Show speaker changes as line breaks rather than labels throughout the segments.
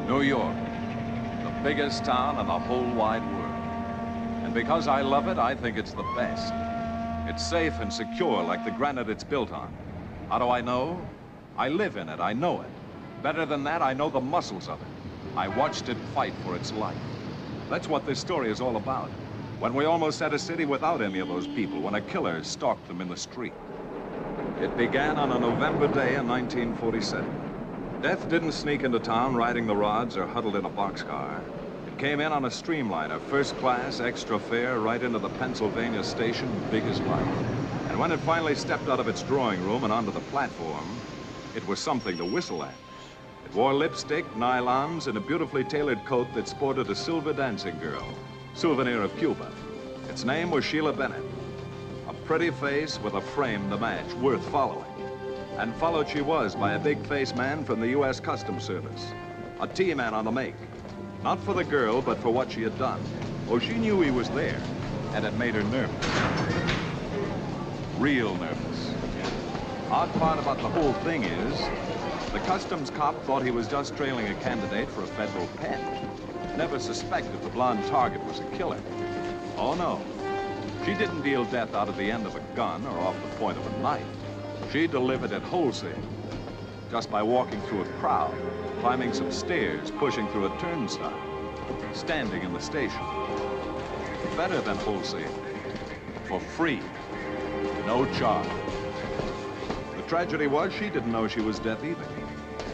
New York, the biggest town in the whole wide world. And because I love it, I think it's the best. It's safe and secure like the granite it's built on. How do I know? I live in it, I know it. Better than that, I know the muscles of it. I watched it fight for its life. That's what this story is all about. When we almost had a city without any of those people, when a killer stalked them in the street. It began on a November day in 1947. Death didn't sneak into town riding the rods or huddled in a boxcar. It came in on a streamliner, first class, extra fare, right into the Pennsylvania station, big as life. And when it finally stepped out of its drawing room and onto the platform, it was something to whistle at. It wore lipstick, nylons, and a beautifully tailored coat that sported a silver dancing girl, souvenir of Cuba. Its name was Sheila Bennett. A pretty face with a frame to match, worth following. And followed she was by a big-faced man from the U.S. Customs Service. A T-man on the make. Not for the girl, but for what she had done. Oh, she knew he was there, and it made her nervous. Real nervous. Odd part about the whole thing is, the customs cop thought he was just trailing a candidate for a federal pen. Never suspected the blonde target was a killer. Oh, no. She didn't deal death out of the end of a gun or off the point of a knife. She delivered it wholesale, just by walking through a crowd, climbing some stairs, pushing through a turnstile, standing in the station. Better than wholesale, for free, no charge. The tragedy was she didn't know she was death either.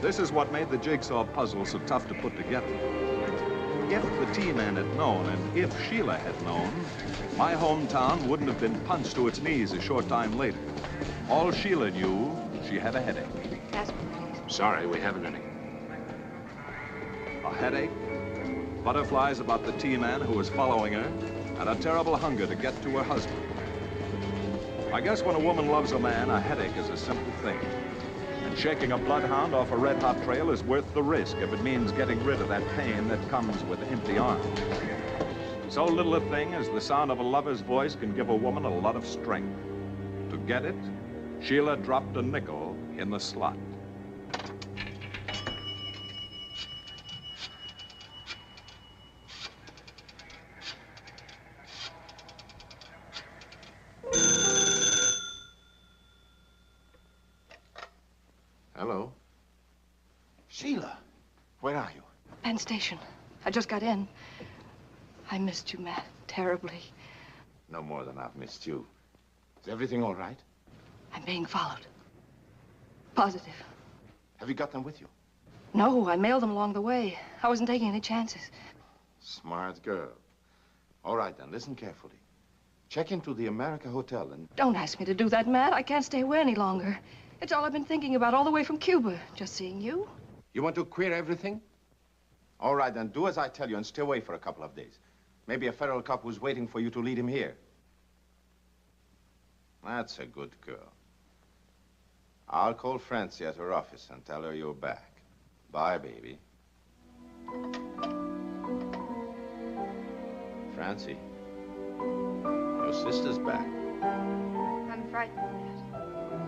This is what made the jigsaw puzzle so tough to put together. If the T-man had known, and if Sheila had known, my hometown wouldn't have been punched to its knees a short time later. All Sheila knew, she had a headache.
Aspirin, please.
Sorry, we haven't any.
A headache, butterflies about the T-man who was following her, and a terrible hunger to get to her husband. I guess when a woman loves a man, a headache is a simple thing. And shaking a bloodhound off a red-hot trail is worth the risk if it means getting rid of that pain that comes with empty arms. So little a thing as the sound of a lover's voice can give a woman a lot of strength. To get it, Sheila dropped a nickel in the slot.
Hello. Sheila, where are you?
Penn Station. I just got in. I missed you, Matt, terribly.
No more than I've missed you. Is everything all right?
I'm being followed. Positive.
Have you got them with you?
No, I mailed them along the way. I wasn't taking any chances.
Smart girl. All right, then, listen carefully. Check into the America Hotel and...
Don't ask me to do that, Matt. I can't stay away any longer. It's all I've been thinking about all the way from Cuba. Just seeing you.
You want to queer everything? All right, then, do as I tell you and stay away for a couple of days. Maybe a federal cop was waiting for you to lead him here. That's a good girl. I'll call Francie at her office and tell her you're back. Bye, baby. Francie, your sister's back.
I'm frightened, Matt.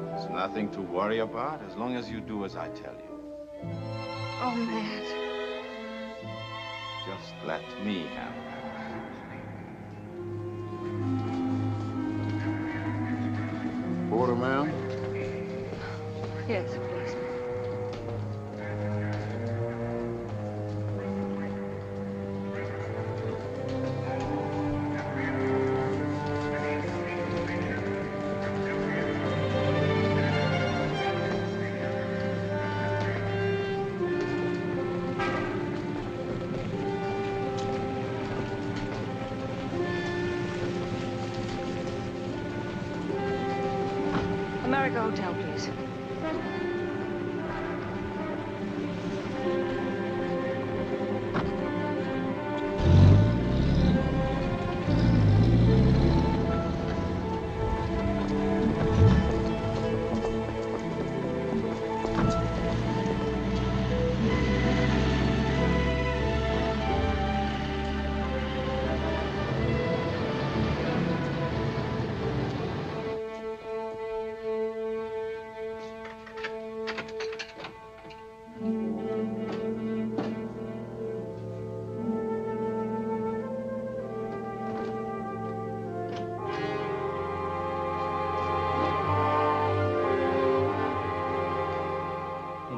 There's nothing to worry about as long as you do as I tell you.
Oh, Matt.
Just let me handle it.
Order, ma'am?
Yes, please. America Hotel, please.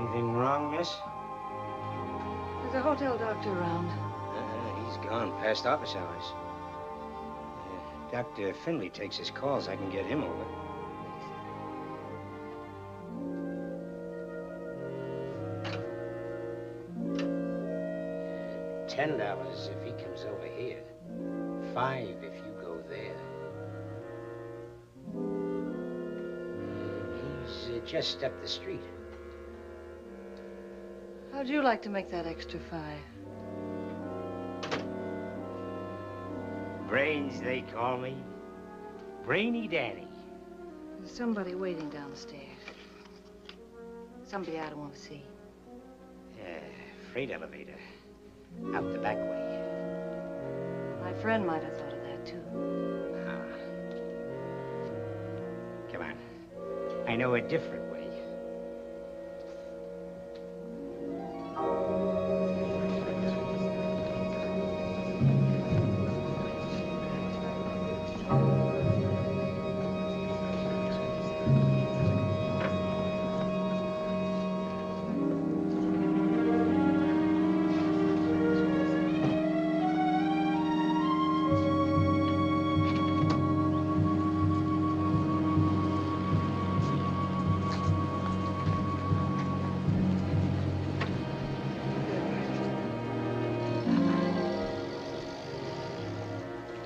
Anything wrong, miss?
There's a hotel doctor around.
He's gone past office hours. Dr. Finley takes his calls. I can get him over. $10 if he comes over here. $5 if you go there. He's just up the street.
How'd you like to make that extra $5?
Brains, they call me. Brainy Danny.
There's somebody waiting downstairs. Somebody I don't want to see.
Freight elevator. Out the back way.
My friend might have thought of that, too.
Come on. I know a different way.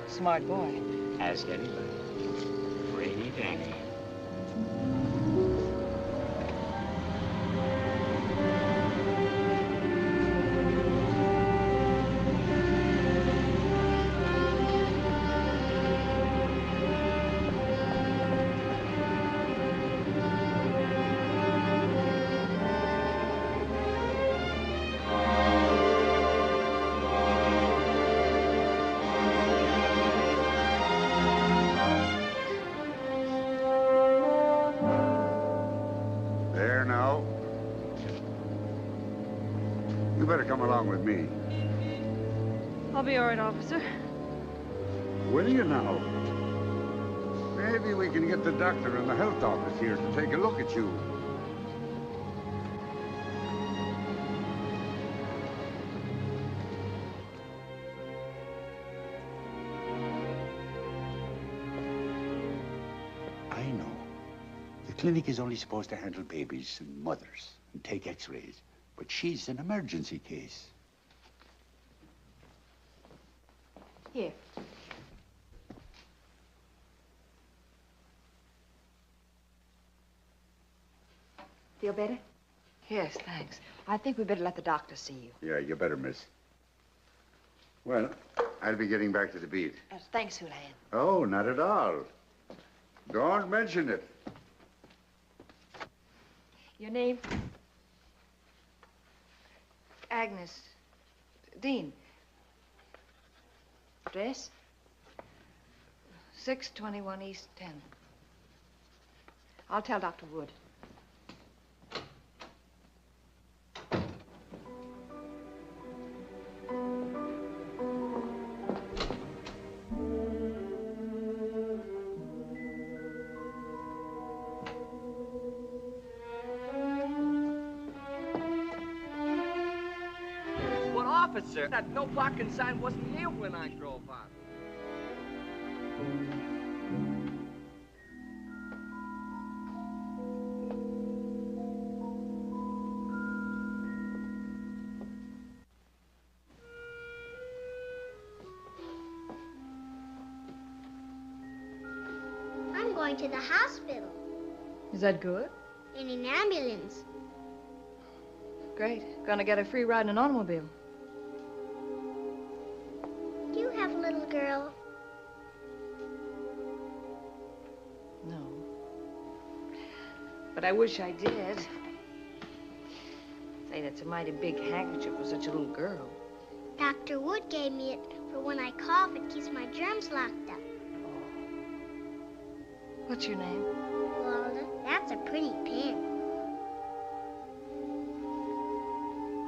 Smart boy.
Ask anybody. Brainy Danny.
You better come along with me.
I'll be all right, officer.
Will you now? Maybe we can get the doctor and the health office here to take a look at you.
I know. The clinic is only supposed to handle babies and mothers and take x-rays. But she's an emergency case.
Here.
Feel better?
Yes, thanks.
I think we better let the doctor see you.
Yeah, you better, miss. Well, I'll be getting back to the beat.
Thanks, Houlihan.
Oh, not at all. Don't mention it.
Your name?
Agnes. Dean.
Address?
621 East 10.
I'll tell Dr. Wood.
Officer, that no parking sign wasn't here when I drove out.
I'm going to the hospital.
Is that good?
In an ambulance.
Great. Gonna get a free ride in an automobile.
Do you have a little girl?
No. But I wish I did. Say, that's a mighty big handkerchief for such a little girl.
Dr. Wood gave me it for when I cough, it keeps my germs locked up.
What's your name?
Walda, that's a pretty pin.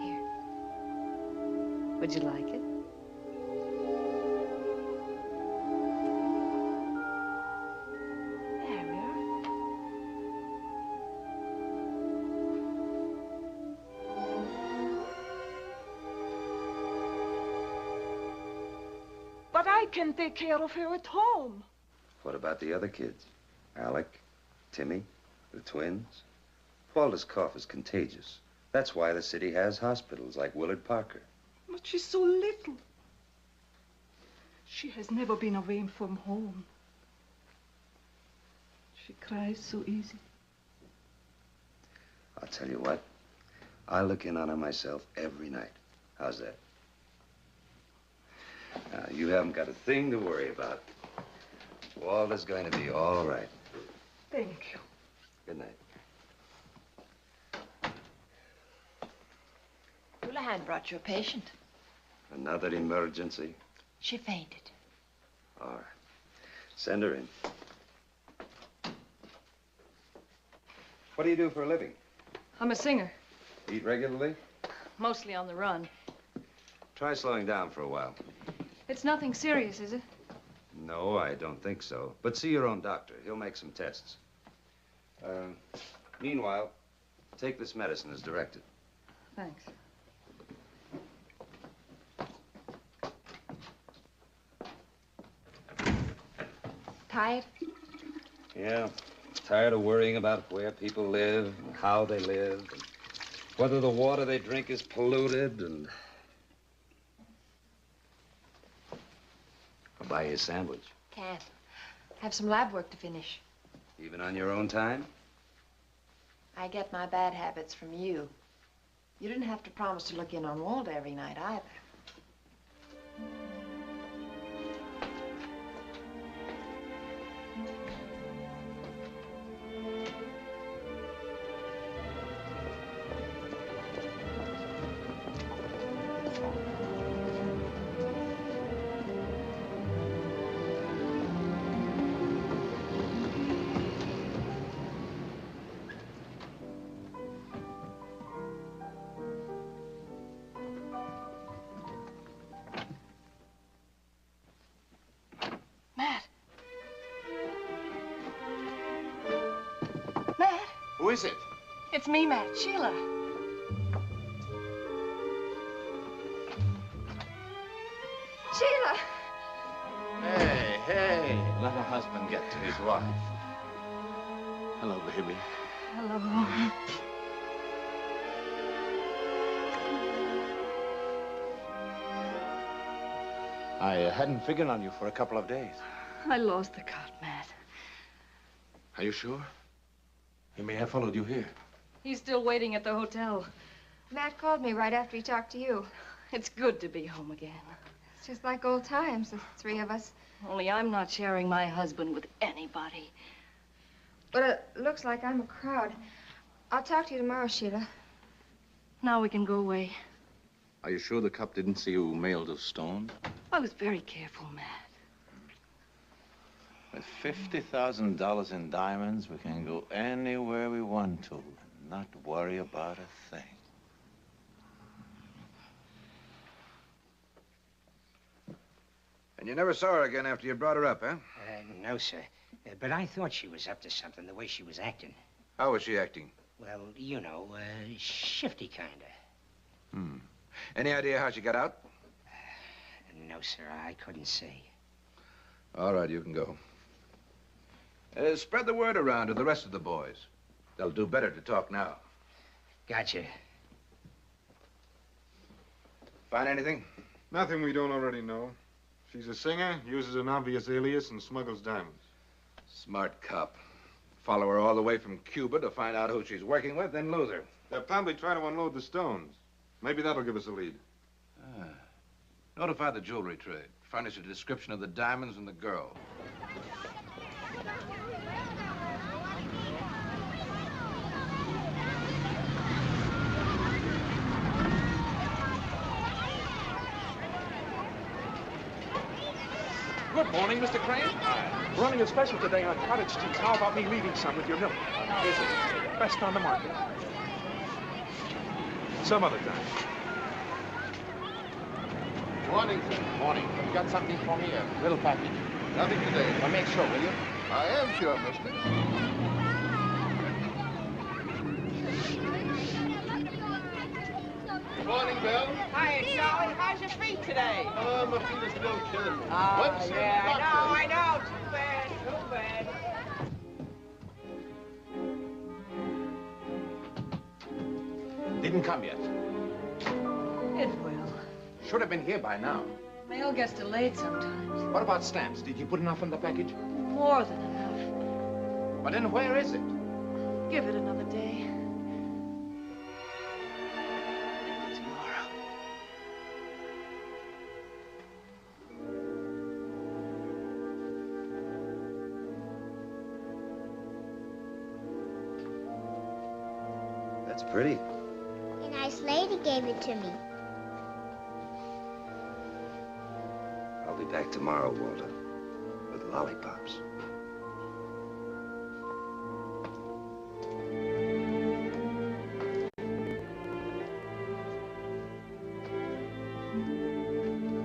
Here. Would you like it? There we are.
I can take care of her at home.
What about the other kids? Alec, Timmy, the twins? Walter's cough is contagious. That's why the city has hospitals like Willard Parker.
But she's so little. She has never been away from home. She cries so easy.
I'll tell you what. I look in on her myself every night. How's that? Now, you haven't got a thing to worry about. Walter's going to be all right.
Thank you.
Good night.
Houlihan brought you a patient.
Another emergency?
She fainted.
All right. Send her in. What do you do for a living?
I'm a singer,
Eat regularly?
mostly on the run.
Try slowing down for a while.
It's nothing serious, is it?
No, I don't think so. But see your own doctor. He'll make some tests. Meanwhile, take this medicine as directed.
Thanks. Tired?
Yeah. Tired of worrying about where people live, and how they live, and whether the water they drink is polluted, and... I'll buy you a sandwich.
Can't. Have some lab work to finish.
Even on your own time?
I get my bad habits from you. You didn't have to promise to look in on Walter every night either.
Who is it?
It's me, Matt. Sheila. Sheila!
Hey, hey, let a husband get to his wife. Hello, baby.
Hello.
I hadn't figured on you for a couple of days.
I lost the cart, Matt.
Are you sure? He may have followed you here.
He's still waiting at the hotel.
Matt called me right after he talked to you.
It's good to be home again.
It's just like old times, the three of us.
Only I'm not sharing my husband with anybody.
But it looks like I'm a crowd. I'll talk to you tomorrow, Sheila.
Now we can go away.
Are you sure the cop didn't see you mailed a stone?
I was very careful, Matt.
With $50,000 in diamonds, we can go anywhere we want to and not worry about a thing.
And you never saw her again after you brought her up, huh?
No, sir. But I thought she was up to something, the way she was acting.
How was she acting?
Well, you know, shifty kinda.
Any idea how she got out?
No, sir, I couldn't say.
All right, you can go. Spread the word around to the rest of the boys. They'll do better to talk now.
Gotcha.
Find anything?
Nothing we don't already know. She's a singer, uses an obvious alias, and smuggles diamonds.
Smart cop. Follow her all the way from Cuba to find out who she's working with, then lose her.
They'll probably try to unload the stones. Maybe that'll give us a lead.
Notify the jewelry trade. Furnish a description of the diamonds and the girl.
Good morning, Mr. Crane. We're running a special today on cottage cheese. How about me leaving some with your milk? Is it best on the market? Some other time.
Morning, sir. Morning. You got something for me? A little package?
Nothing today.
Well, make sure, will you?
I am sure, mister.
Morning, Bill.
Hi,
Hey, Charlie, how's your feet today?
Oh, my feet are still killing me.
Oh,
When's the
yeah,
doctor?
I know. Too bad, too bad.
Didn't come yet.
It will.
Should have been here by now.
Mail gets delayed sometimes.
What about stamps? Did you put enough in the package?
More than enough.
But then where is it?
Give it another day. Maybe tomorrow.
That's pretty.
A nice lady gave it to me.
I'll be back tomorrow, Walter, with lollipops.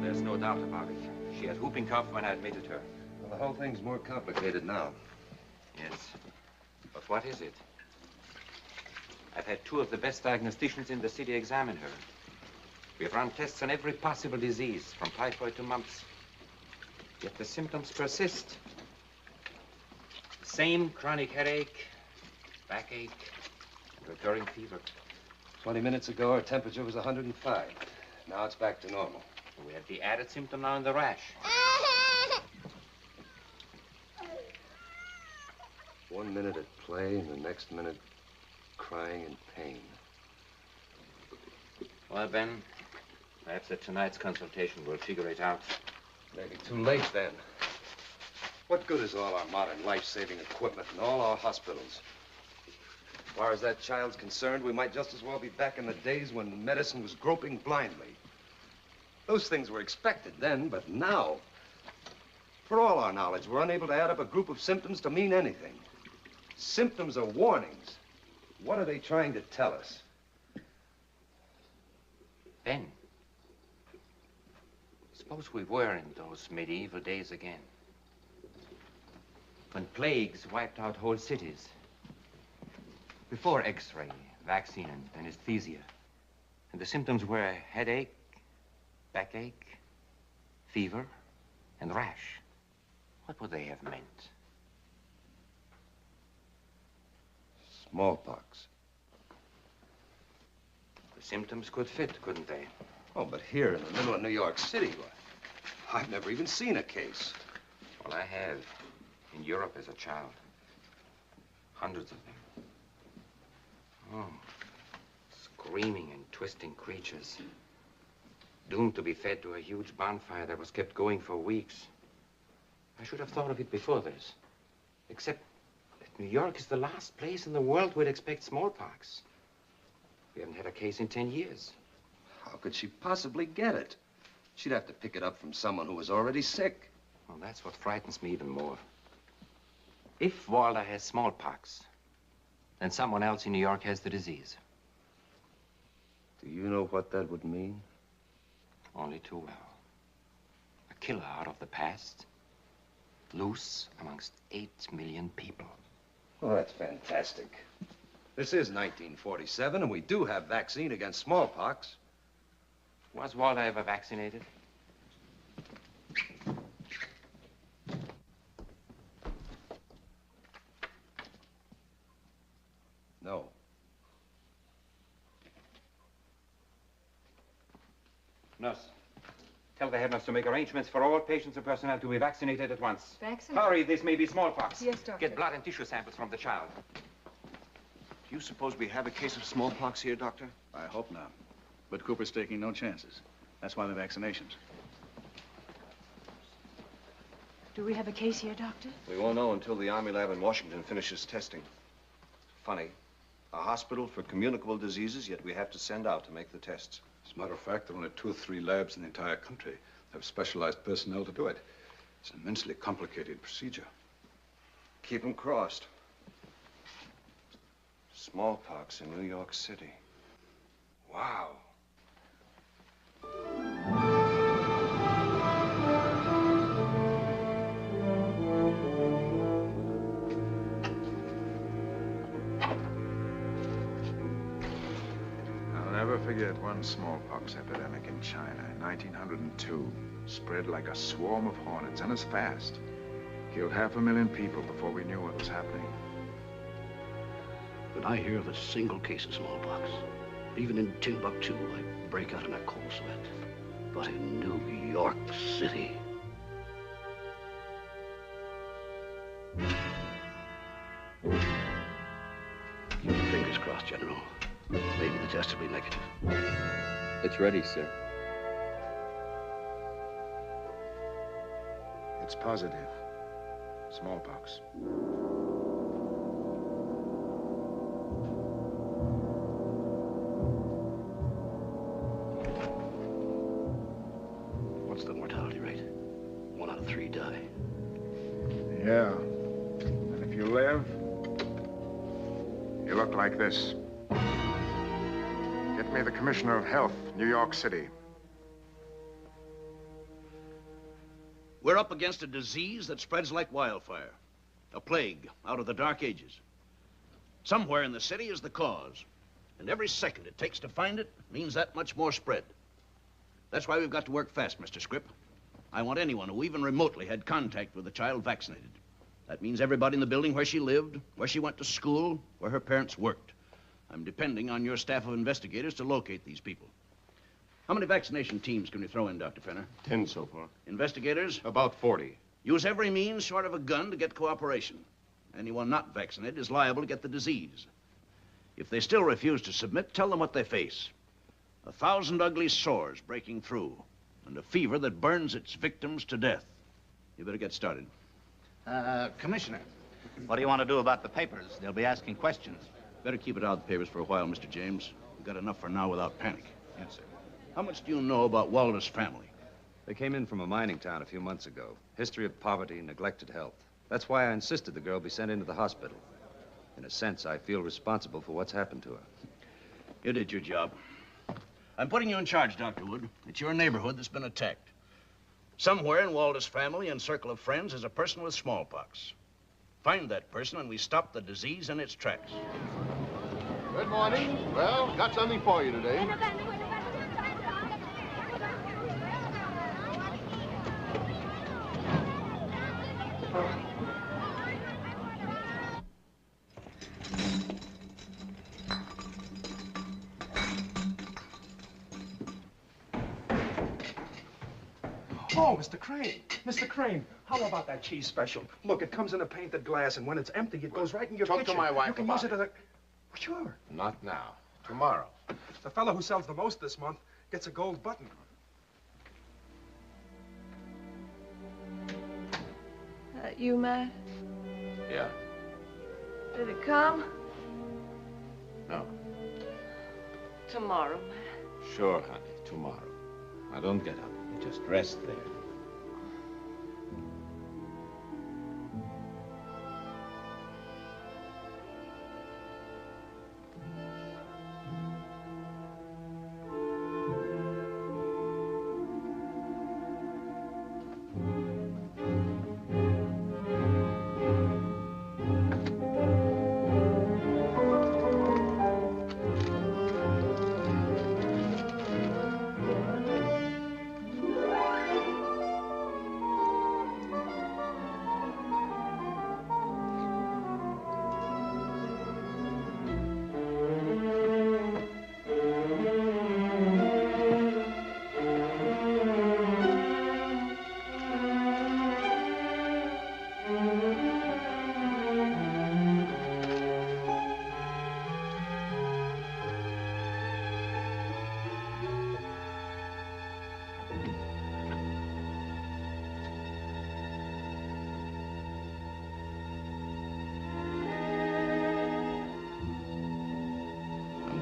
There's no doubt about it. She had whooping cough when I admitted her.
Well, the whole thing's more complicated now.
Yes. But what is it? I've had two of the best diagnosticians in the city examine her. We've run tests on every possible disease, from typhoid to mumps. Yet the symptoms persist. Same chronic headache, backache, and recurring fever.
20 minutes ago, her temperature was 105. Now it's back to normal.
We have the added symptom now in the rash.
1 minute at play, and the next minute crying in pain.
Well, Ben, perhaps at tonight's consultation we'll figure it out.
Maybe too late then. What good is all our modern life-saving equipment and all our hospitals? As far as that child's concerned, we might just as well be back in the days when medicine was groping blindly. Those things were expected then, but now, for all our knowledge, we're unable to add up a group of symptoms to mean anything. Symptoms are warnings. What are they trying to tell us?
Ben, suppose we were in those medieval days again. When plagues wiped out whole cities. Before X-ray, vaccine, and anesthesia. And the symptoms were headache, backache, fever, and rash. What would they have meant?
Smallpox.
The symptoms could fit, couldn't they?
Oh, but here in the middle of New York City, I've never even seen a case.
Well, I have. In Europe as a child. Hundreds of them. Oh, screaming and twisting creatures. Doomed to be fed to a huge bonfire that was kept going for weeks. I should have thought of it before this. Except that New York is the last place in the world we'd expect smallpox. We haven't had a case in 10 years.
How could she possibly get it? She'd have to pick it up from someone who was already sick.
Well, that's what frightens me even more. If Walter has smallpox, then someone else in New York has the disease.
Do you know what that would mean?
Only too well. A killer out of the past, loose amongst 8 million people.
Oh, that's fantastic. This is 1947, and we do have vaccine against smallpox.
Was Walter ever vaccinated?
No.
Nurse, tell the head nurse to make arrangements for all patients and personnel to be vaccinated at once.
Vaccinated?
Hurry, this may be smallpox.
Yes, Doctor.
Get blood and tissue samples from the child.
Do you suppose we have a case of smallpox here, Doctor?
I hope not. But Cooper's taking no chances. That's why the vaccinations.
Do we have a case here, Doctor?
We won't know until the Army lab in Washington finishes testing. Funny. A hospital for communicable diseases, yet we have to send out to make the tests.
As a matter of fact, there are only 2 or 3 labs in the entire country that have specialized personnel to do it. It's an immensely complicated procedure.
Keep them crossed. Smallpox in New York City. Wow.
I'll never forget one smallpox epidemic in China in 1902. Spread like a swarm of hornets, and as fast. Killed 500,000 people before we knew what was happening.
When I hear of a single case of smallpox, even in Timbuktu, I break out in a cold sweat. But in New York City... Keep your fingers crossed, General. Maybe the test will be negative.
It's ready, sir.
It's positive. Smallpox.
What's the mortality rate? 1 out of 3 die.
Yeah. And if you live, you look like this. Get me the Commissioner of Health, New York City.
We're up against a disease that spreads like wildfire. A plague out of the Dark Ages. Somewhere in the city is the cause. And every second it takes to find it means that much more spread. That's why we've got to work fast, Mr. Scripp. I want anyone who even remotely had contact with a child vaccinated. That means everybody in the building where she lived, where she went to school, where her parents worked. I'm depending on your staff of investigators to locate these people. How many vaccination teams can we throw in, Dr. Fenner?
10 so far.
Investigators?
About 40.
Use every means short of a gun to get cooperation. Anyone not vaccinated is liable to get the disease. If they still refuse to submit, tell them what they face. 1,000 ugly sores breaking through, and a fever that burns its victims to death. You better get started.
Commissioner, what do you want to do about the papers? They'll be asking questions.
Better keep it out of the papers for a while, Mr. James. We've got enough for now without panic.
Yes, sir.
How much do you know about Walder's family?
They came in from a mining town a few months ago. History of poverty, neglected health. That's why I insisted the girl be sent into the hospital. In a sense, I feel responsible for what's happened to her.
You did your job. I'm putting you in charge, Dr. Wood. It's your neighborhood that's been attacked. Somewhere in Walder's family and circle of friends is a person with smallpox. Find that person and we stop the disease in its tracks.
Good morning. Well, got something for you today.
Oh, Mr. Crane. Mr. Crane, how about that cheese special? Look, it comes in a painted glass, and when it's empty, it goes right in your
Talk
kitchen.
to my wife
You can
about
use it as a... Sure.
Not now. Tomorrow.
The fellow who sells the most this month gets a gold button.
You, Matt?
Yeah.
Did it come?
No.
Tomorrow, Matt.
Sure, honey. Tomorrow. Now, don't get up. You just rest there.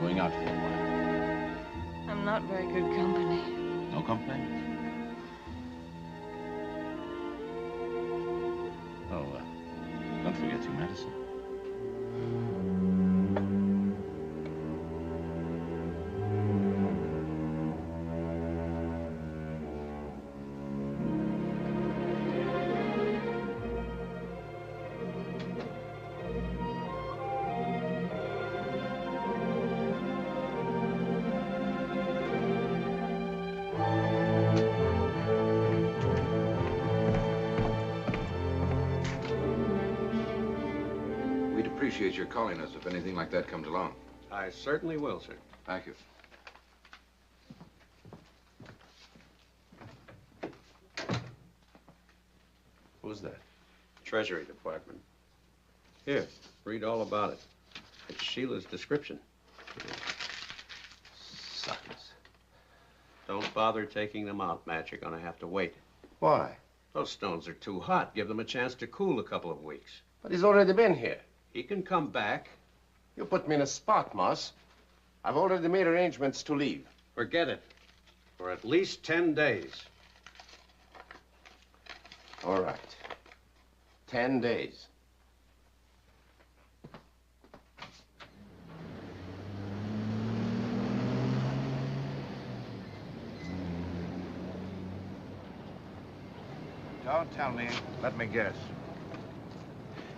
Going out for a while.
I'm not very good company.
No complaint. Oh, don't forget your medicine.
appreciate your calling us if anything like that comes along.
I certainly will, sir.
Thank you.
Who's that? Treasury Department. Here, read all about it. It's Sheila's description. Suckers. Don't bother taking them out, Matt. You're gonna have to wait.
Why?
Those stones are too hot. Give them a chance to cool a couple of weeks.
But he's already been here.
He can come back.
You put me in a spot, Moss. I've already made arrangements to leave.
Forget it. For at least 10 days.
All right. 10 days.
Don't tell me. Let me guess.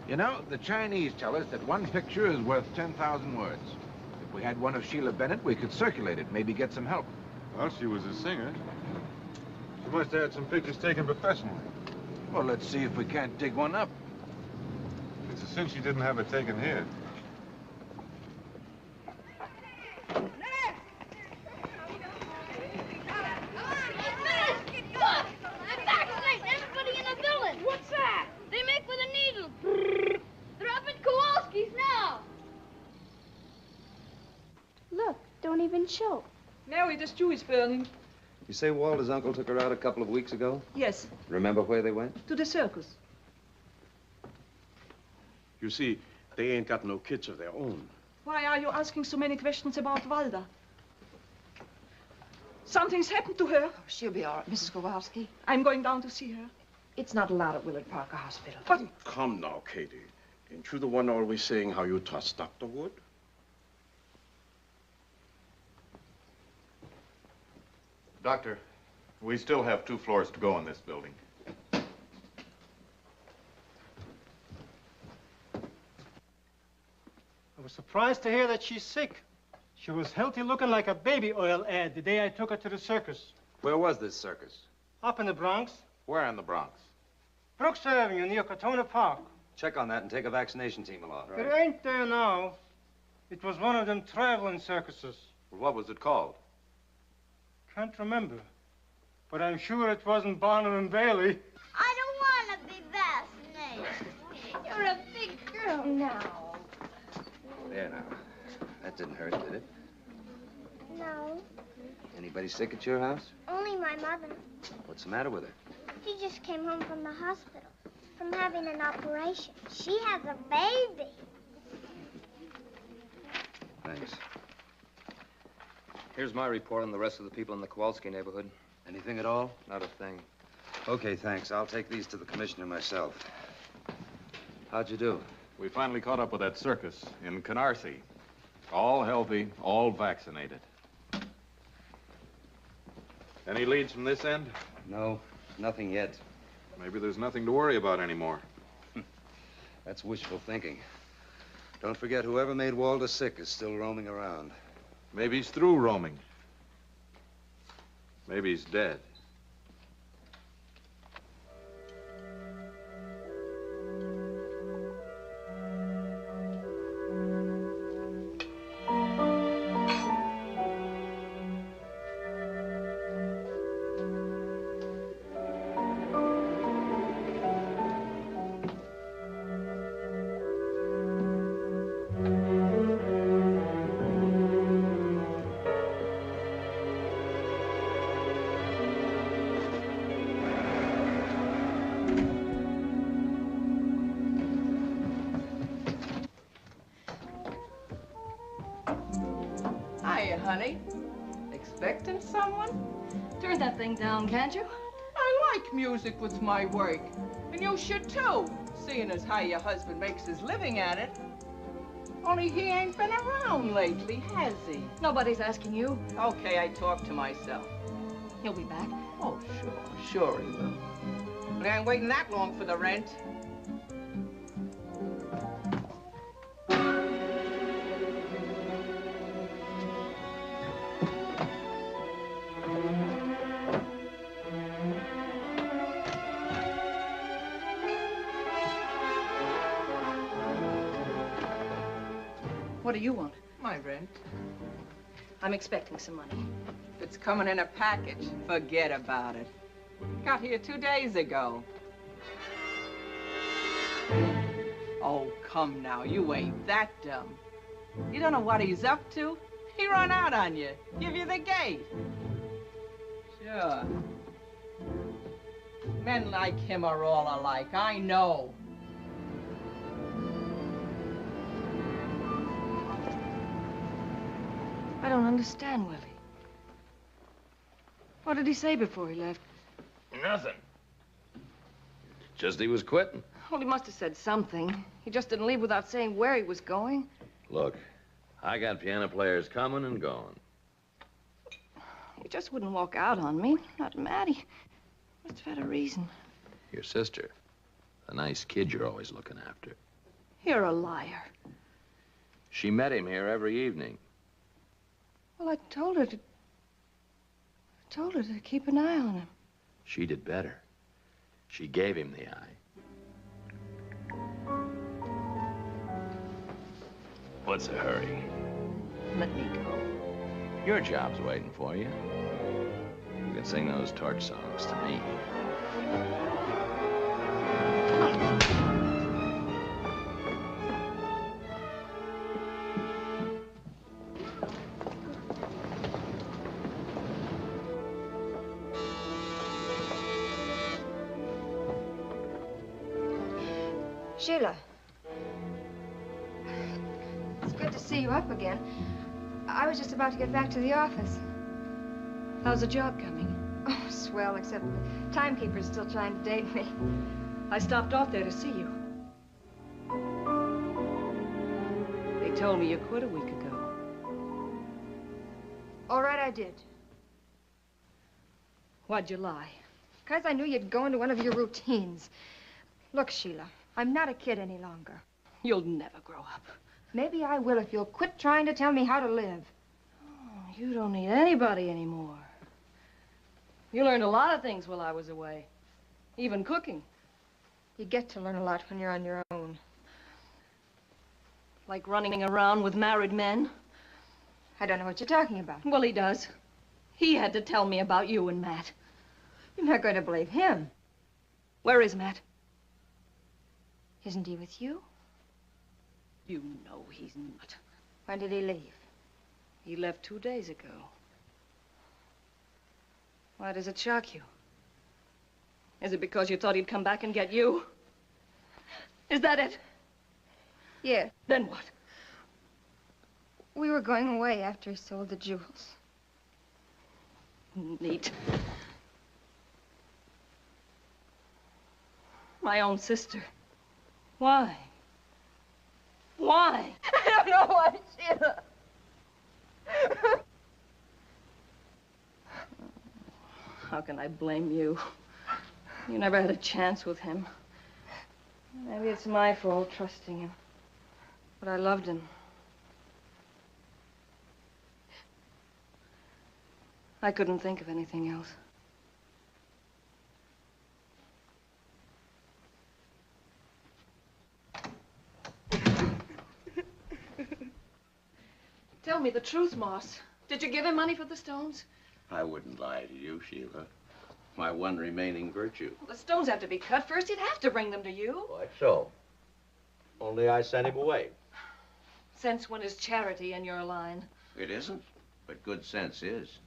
You know, the Chinese tell us that one picture is worth 10,000 words. If we had one of Sheila Bennett, we could circulate it, maybe get some help.
Well, she was a singer. She must have had some pictures taken professionally.
Well, let's see if we can't dig one up.
It's a sin she didn't have it taken here.
What's that? They make with a needle. They're up in Kowalski's now. Look, don't even show.
Mary, the stew is burning.
You say Walter's uncle took her out a couple of weeks ago?
Yes,
Remember where they went?
to the circus.
You see, they ain't got no kids of their own.
Why are you asking so many questions about Walda? Something's happened to her.
Oh, she'll be all right, Mrs. Kowalski.
I'm going down to see her.
It's not allowed at Willard Parker Hospital.
But come now, Katie. Ain't you the one always saying how you trust Dr. Wood?
Doctor, we still have 2 floors to go in this building.
I was surprised to hear that she's sick. She was healthy looking like a baby oil ad the day I took her to the circus.
Where was this circus?
Up in the Bronx.
Where in the Bronx?
Brooks Avenue near Katona Park.
Check on that and take a vaccination team along.
It ain't there now. It was one of them traveling circuses.
Well, what was it called?
Can't remember. But I'm sure it wasn't Barnum and Bailey.
I don't want to be vaccinated. You're a big girl now.
There now. That didn't hurt, did it?
No,
Anybody sick at your house?
only my mother.
What's the matter with her?
She just came home from the hospital, from having an operation. She has a baby.
Thanks. Here's my report on the rest of the people in the Kowalski neighborhood. Anything at all? Not a thing. Okay, thanks. I'll take these to the commissioner myself. How'd you do?
We finally caught up with that circus in Canarsie. All healthy, all vaccinated. Any leads from this end?
No, nothing yet.
Maybe there's nothing to worry about anymore.
That's wishful thinking. Don't forget, whoever made Walter sick is still roaming around.
Maybe he's through roaming. Maybe he's dead.
Hiya, honey. Expecting someone?
Turn that thing down, can't you?
I like music with my work. And you should too, seeing as how your husband makes his living at it. Only he ain't been around lately, has he?
Nobody's asking you.
Okay, I talk to myself.
He'll be back.
Oh, sure he will. But I ain't waiting that long for the rent.
What do you want?
My rent.
I'm expecting some money.
If it's coming in a package, forget about it. Got here 2 days ago. Oh, come now, you ain't that dumb. You don't know what he's up to? He run out on you, give you the gate. Sure. Men like him are all alike, I know.
I don't understand, Willie. What did he say before he left?
Nothing. Just he was quitting.
Well, he must have said something. He just didn't leave without saying where he was going.
Look, I got piano players coming and going.
He just wouldn't walk out on me. Not mad. He must have had a reason.
Your sister. The nice kid you're always looking after.
You're a liar.
She met him here every evening.
Well, I told her to keep an eye on him.
She did better. She gave him the eye. What's the hurry?
Let me go.
Your job's waiting for you. You can sing those torch songs to me.
Sheila. It's good to see you up again. I was just about to get back to the office.
How's the job coming?
Oh, swell, except the timekeeper's still trying to date me.
I stopped off there to see you. They told me you quit a week ago.
All right, I did.
Why'd you lie?
Because I knew you'd go into one of your routines. Look, Sheila, I'm not a kid any longer.
You'll never grow up.
Maybe I will if you'll quit trying to tell me how to live.
Oh, you don't need anybody anymore. You learned a lot of things while I was away. Even cooking.
You get to learn a lot when you're on your own.
Like running around with married men.
I don't know what you're talking about.
Well, he does. He had to tell me about you and Matt.
You're not going to believe him.
Where is Matt?
Isn't he with you?
You know he's not.
When did he leave?
He left 2 days ago. Why does it shock you? Is it because you thought he'd come back and get you? Is that it?
Yeah.
Then what?
We were going away after he sold the jewels.
Neat. My own sister. Why? Why?
I don't know why, Sheila.
How can I blame you? You never had a chance with him. Maybe it's my fault trusting him. But I loved him. I couldn't think of anything else. Tell me the truth, Moss. Did you give him money for the stones?
I wouldn't lie to you, Sheila. My one remaining virtue.
Well, the stones have to be cut first. He'd have to bring them to you.
Why so? Only I sent him away.
Sense when is charity in your line?
It isn't, but good sense is.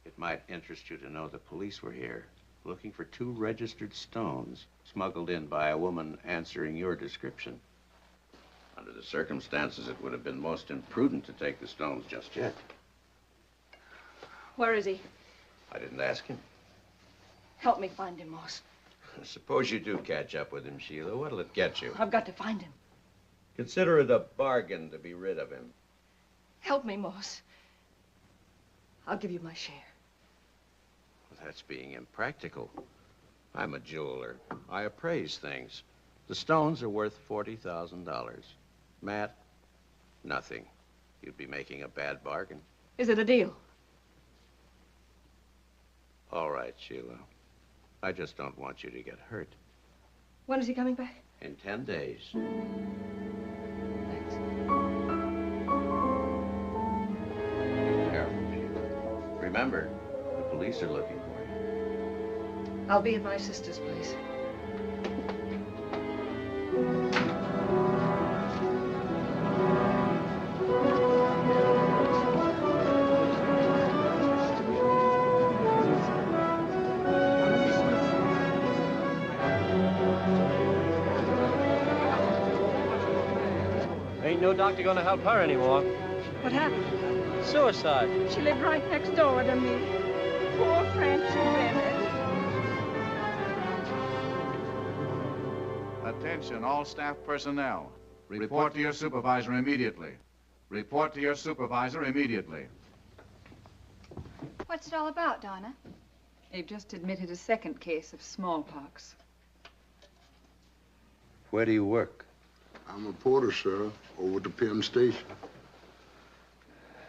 It might interest you to know the police were here, looking for 2 registered stones smuggled in by a woman answering your description. Under the circumstances, it would have been most imprudent to take the stones just yet.
Where is he?
I didn't ask him.
Help me find him, Moss.
Suppose you do catch up with him, Sheila. What'll it get you?
I've got to find him.
Consider it a bargain to be rid of him.
Help me, Moss. I'll give you my share.
Well, that's being impractical. I'm a jeweler. I appraise things. The stones are worth $40,000. Matt, nothing. You'd be making a bad bargain.
Is it a deal?
All right, Sheila. I just don't want you to get hurt.
When is he coming back?
In 10 days.
Thanks.
remember, the police are looking for you.
I'll be at my sister's place.
Ain't no doctor gonna help her anymore.
What happened?
Suicide.
She lived right next door to me. Poor Francie Bennett.
Attention, all staff personnel. Report to your supervisor immediately. Report to your supervisor immediately.
What's it all about, Donna?
They've just admitted a second case of smallpox.
Where do you work?
I'm a porter, sir, over at the Penn Station.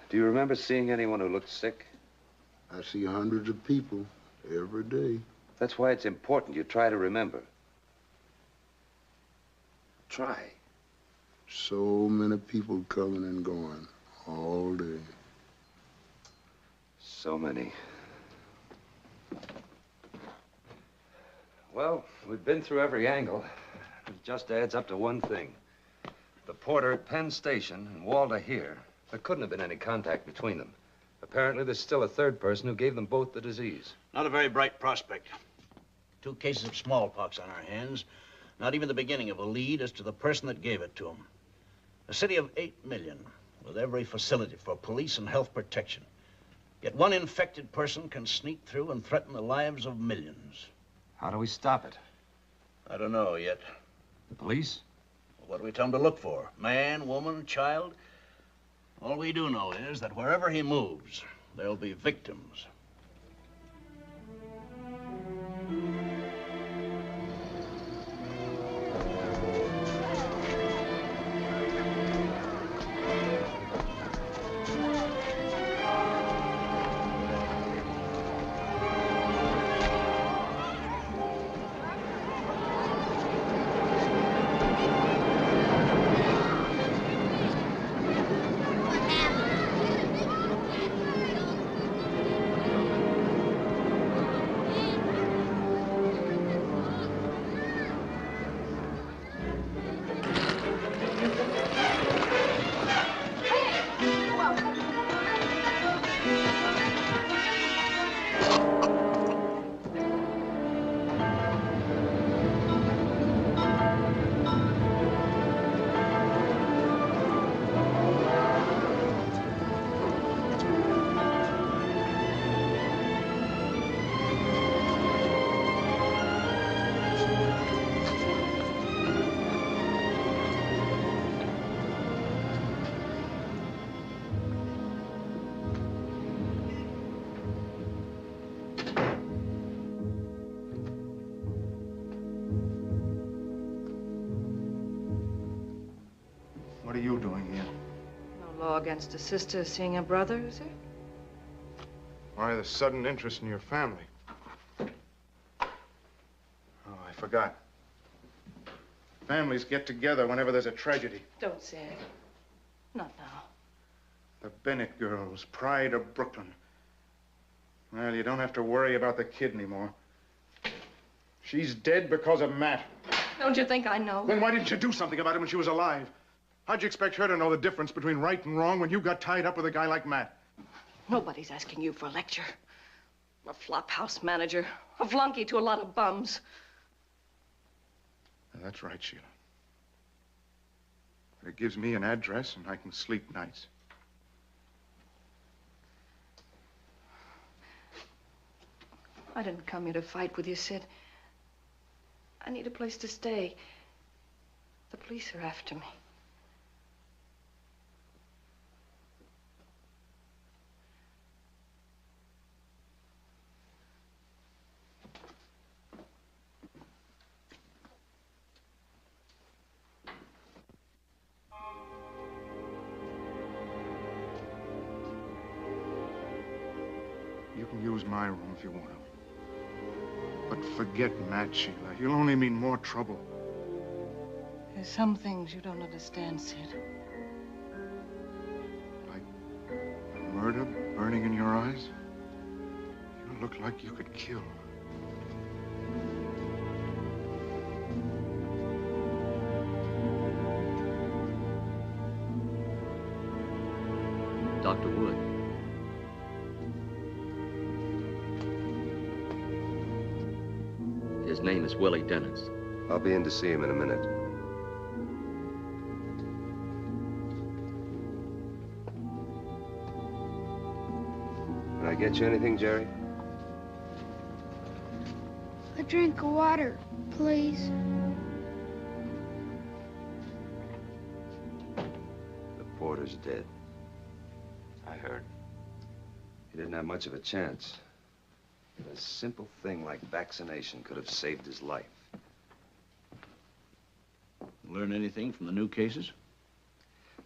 Do you remember seeing anyone who looked sick?
I see hundreds of people every day.
That's why it's important you try to remember. Try.
So many people coming and going all day.
So many. Well, we've been through every angle. It just adds up to one thing. The porter at Penn Station and Walter here, there couldn't have been any contact between them. Apparently, there's still a third person who gave them both the disease.
Not a very bright prospect. 2 cases of smallpox on our hands. Not even the beginning of a lead as to the person that gave it to them. A city of 8 million, with every facility for police and health protection. Yet one infected person can sneak through and threaten the lives of millions.
How do we stop it?
I don't know yet.
The police?
What do we tell them to look for? Man, woman, child? All we do know is that wherever he moves, there'll be victims.
What are you doing here?
No law against a sister seeing a brother, is there?
Why the sudden interest in your family? Oh, I forgot. Families get together whenever there's a tragedy.
Don't say it. Not now.
The Bennett girls, pride of Brooklyn. Well, you don't have to worry about the kid anymore. She's dead because of Matt.
Don't you think I know?
Then why didn't you do something about it when she was alive? How'd you expect her to know the difference between right and wrong when you got tied up with a guy like Matt?
Nobody's asking you for a lecture. A flophouse manager, a flunky to a lot of bums.
That's right, Sheila. It gives me an address and I can sleep nights.
I didn't come here to fight with you, Sid. I need a place to stay. The police are after me.
You can use my room if you want to. But forget Matt, Sheila. He'll only mean more trouble.
There's some things you don't understand, Sid.
Murder burning in your eyes? look like you could kill.
Dr. Wood. His name is Willie Dennis.
I'll be in to see him in a minute. Can I get you anything, Jerry?
A drink of water, please.
The porter's dead.
I heard.
He didn't have much of a chance. A simple thing like vaccination could have saved his life.
Learn anything from the new cases?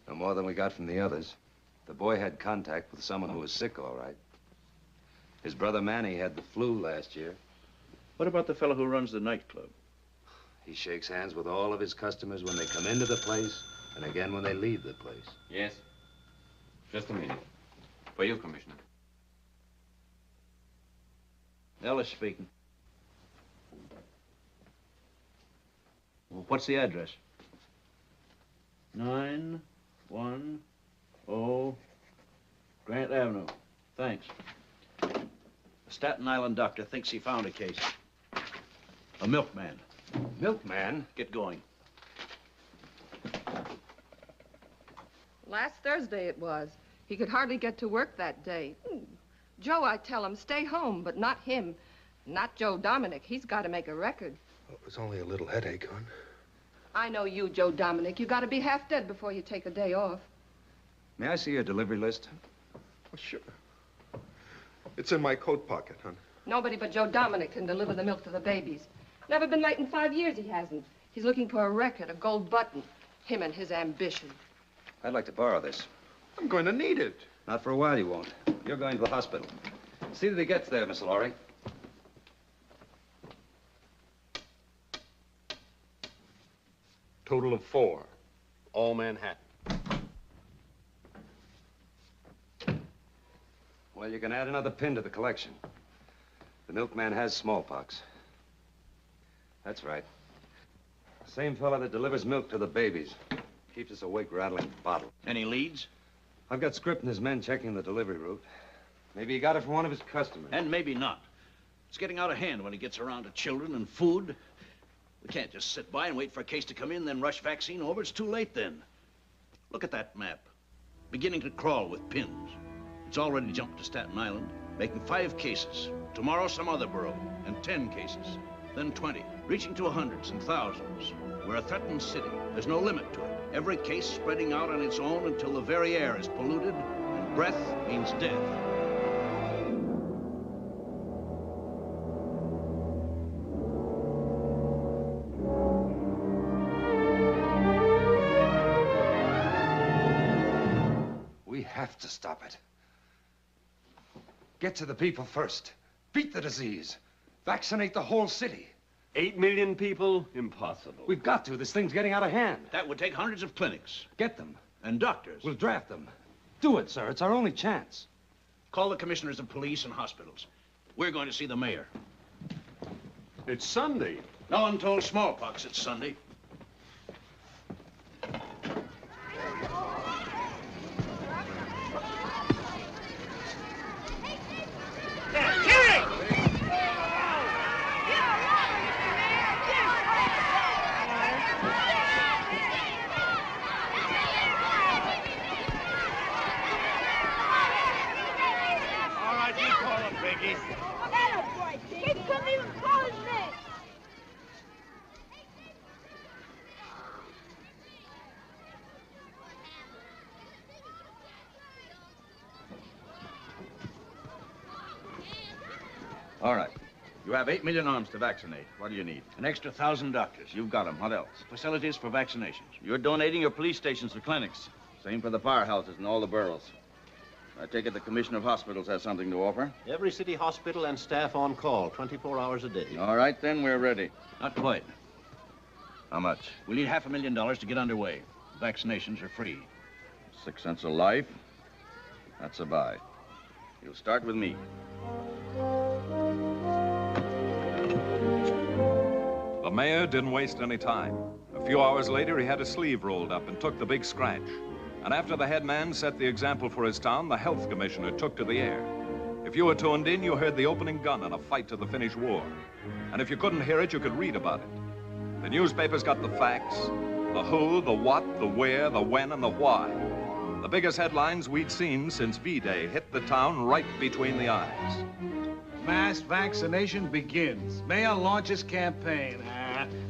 No more than we got from the others. The boy had contact with someone who was sick, all right. His brother Manny had the flu last year.
What about the fellow who runs the nightclub?
He shakes hands with all of his customers when they come into the place and again when they leave the place.
Yes? Just a minute. For you, Commissioner.
Ellis speaking. Well, what's the address? 910 Grant Avenue. Thanks. The Staten Island doctor thinks he found a case. A milkman.
Milkman?
Get going.
Last Thursday it was. He could hardly get to work that day. Joe, I tell him, stay home, but not him. Not Joe Dominic. He's got to make a record.
Well, it was only a little headache, hon.
I know you, Joe Dominic. You got to be half dead before you take a day off.
May I see your delivery list?
Oh, sure. It's in my coat pocket, hon.
Nobody but Joe Dominic can deliver the milk to the babies. Never been late in 5 years, he hasn't. He's looking for a record, a gold button. Him and his ambition.
I'd like to borrow this.
I'm going to need it.
Not for a while, you won't. You're going to the hospital. See that he gets there, Miss Laurie.
Total of 4. All Manhattan.
Well, you can add another pin to the collection. The milkman has smallpox. That's right. The same fella that delivers milk to the babies. Keeps us awake rattling bottles.
Any leads?
I've got Script and his men checking the delivery route. Maybe he got it from one of his customers.
And maybe not. It's getting out of hand when it gets around to children and food. We can't just sit by and wait for a case to come in, then rush vaccine over. It's too late then. Look at that map. Beginning to crawl with pins. It's already jumped to Staten Island, making 5 cases. Tomorrow, some other borough, and 10 cases. Then 20, reaching to hundreds and thousands. We're a threatened city. There's no limit to it. Every case spreading out on its own until the very air is polluted, and breath means death.
We have to stop it. Get to the people first. Beat the disease. Vaccinate the whole city.
8 million people? Impossible.
We've got to. This thing's getting out of hand.
That would take hundreds of clinics.
Get them.
And doctors.
We'll draft them. Do it, sir. It's our only chance.
Call the commissioners of police and hospitals. We're going to see the mayor.
It's Sunday.
No one told smallpox it's Sunday.
All right. You have 8 million arms to vaccinate. What do you need?
An extra 1,000 doctors.
You've got them. What else?
Facilities for vaccinations.
You're donating your police stations for clinics. Same for the firehouses in all the boroughs. I take it the Commissioner of Hospitals has something to offer?
Every city hospital and staff on call, 24 hours a day.
All right, then, we're ready.
Not quite.
How much?
We need $500,000 to get underway. Vaccinations are free.
6 cents a life? That's a buy. You'll start with me.
The mayor didn't waste any time. A few hours later, he had a sleeve rolled up and took the big scratch. And after the head man set the example for his town, the health commissioner took to the air. If you were tuned in, you heard the opening gun in a fight to the Finnish war. And if you couldn't hear it, you could read about it. The newspapers got the facts, the who, the what, the where, the when, and the why. The biggest headlines we'd seen since V-Day hit the town right between the eyes.
Mass vaccination begins. Mayor launches campaign.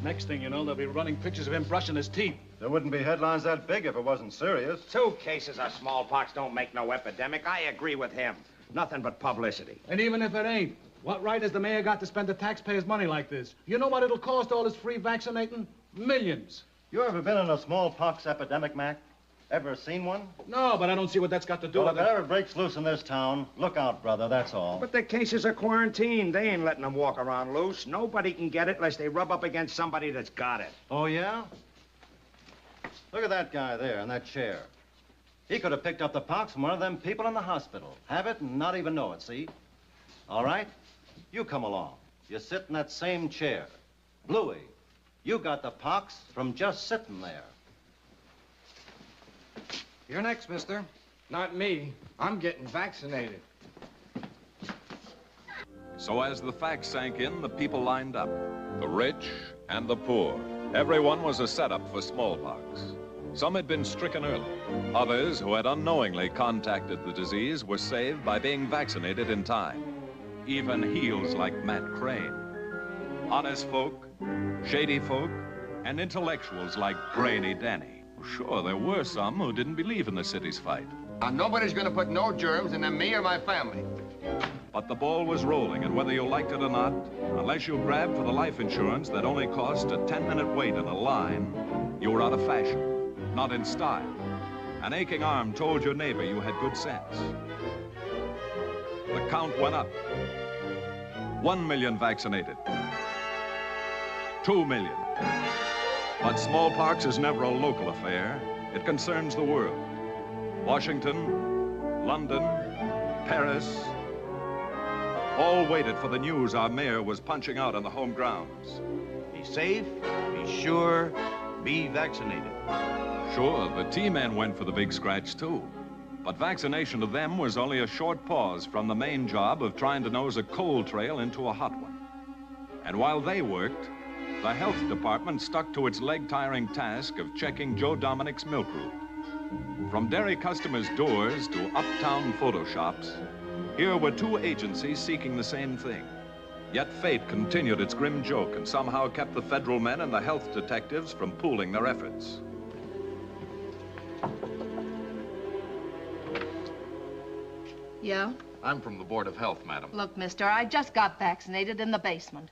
Next thing you know, they'll be running pictures of him brushing his teeth.
There wouldn't be headlines that big if it wasn't serious.
2 cases of smallpox don't make no epidemic. I agree with him. Nothing but publicity.
And even if it ain't, what right has the mayor got to spend the taxpayers' money like this? You know what it'll cost all this free vaccinating? Millions.
You ever been in a smallpox epidemic, Mac? Ever seen one?
No, but I don't see what that's got to do
Well,
with
if
it.
it ever breaks loose in this town, look out, brother, that's all.
But the cases are quarantined. They ain't letting them walk around loose. Nobody can get it unless they rub up against somebody that's got it.
Oh, yeah? Look at that guy there in that chair. He could have picked up the pox from one of them people in the hospital. Have it and not even know it, see? All right? You come along. You sit in that same chair. Bluey, you got the pox from just sitting there.
You're next, mister. Not me. I'm getting vaccinated.
So as the facts sank in, the people lined up. The rich and the poor. Everyone was a setup for smallpox. Some had been stricken early. Others, who had unknowingly contacted the disease, were saved by being vaccinated in time. Even heels like Matt Crane. Honest folk, shady folk, and intellectuals like Brainy Danny. Sure, there were some who didn't believe in the city's fight.
Nobody's gonna put no germs into me or my family.
But the ball was rolling, and whether you liked it or not, unless you grabbed for the life insurance that only cost a 10-minute wait in a line, you were out of fashion, not in style. An aching arm told your neighbor you had good sense. The count went up. 1 million vaccinated. 2 million. But smallpox is never a local affair. It concerns the world. Washington, London, Paris, all waited for the news our mayor was punching out on the home grounds.
Be safe, be sure, be vaccinated.
Sure, the T-men went for the big scratch, too. But vaccination to them was only a short pause from the main job of trying to nose a cold trail into a hot one. And while they worked, the health department stuck to its leg-tiring task of checking Joe Dominic's milk route. From dairy customers' doors to uptown photo shops, here were 2 agencies seeking the same thing. Yet fate continued its grim joke and somehow kept the federal men and the health detectives from pooling their efforts.
Yeah?
I'm from the Board of Health, madam.
Look, mister, I just got vaccinated in the basement.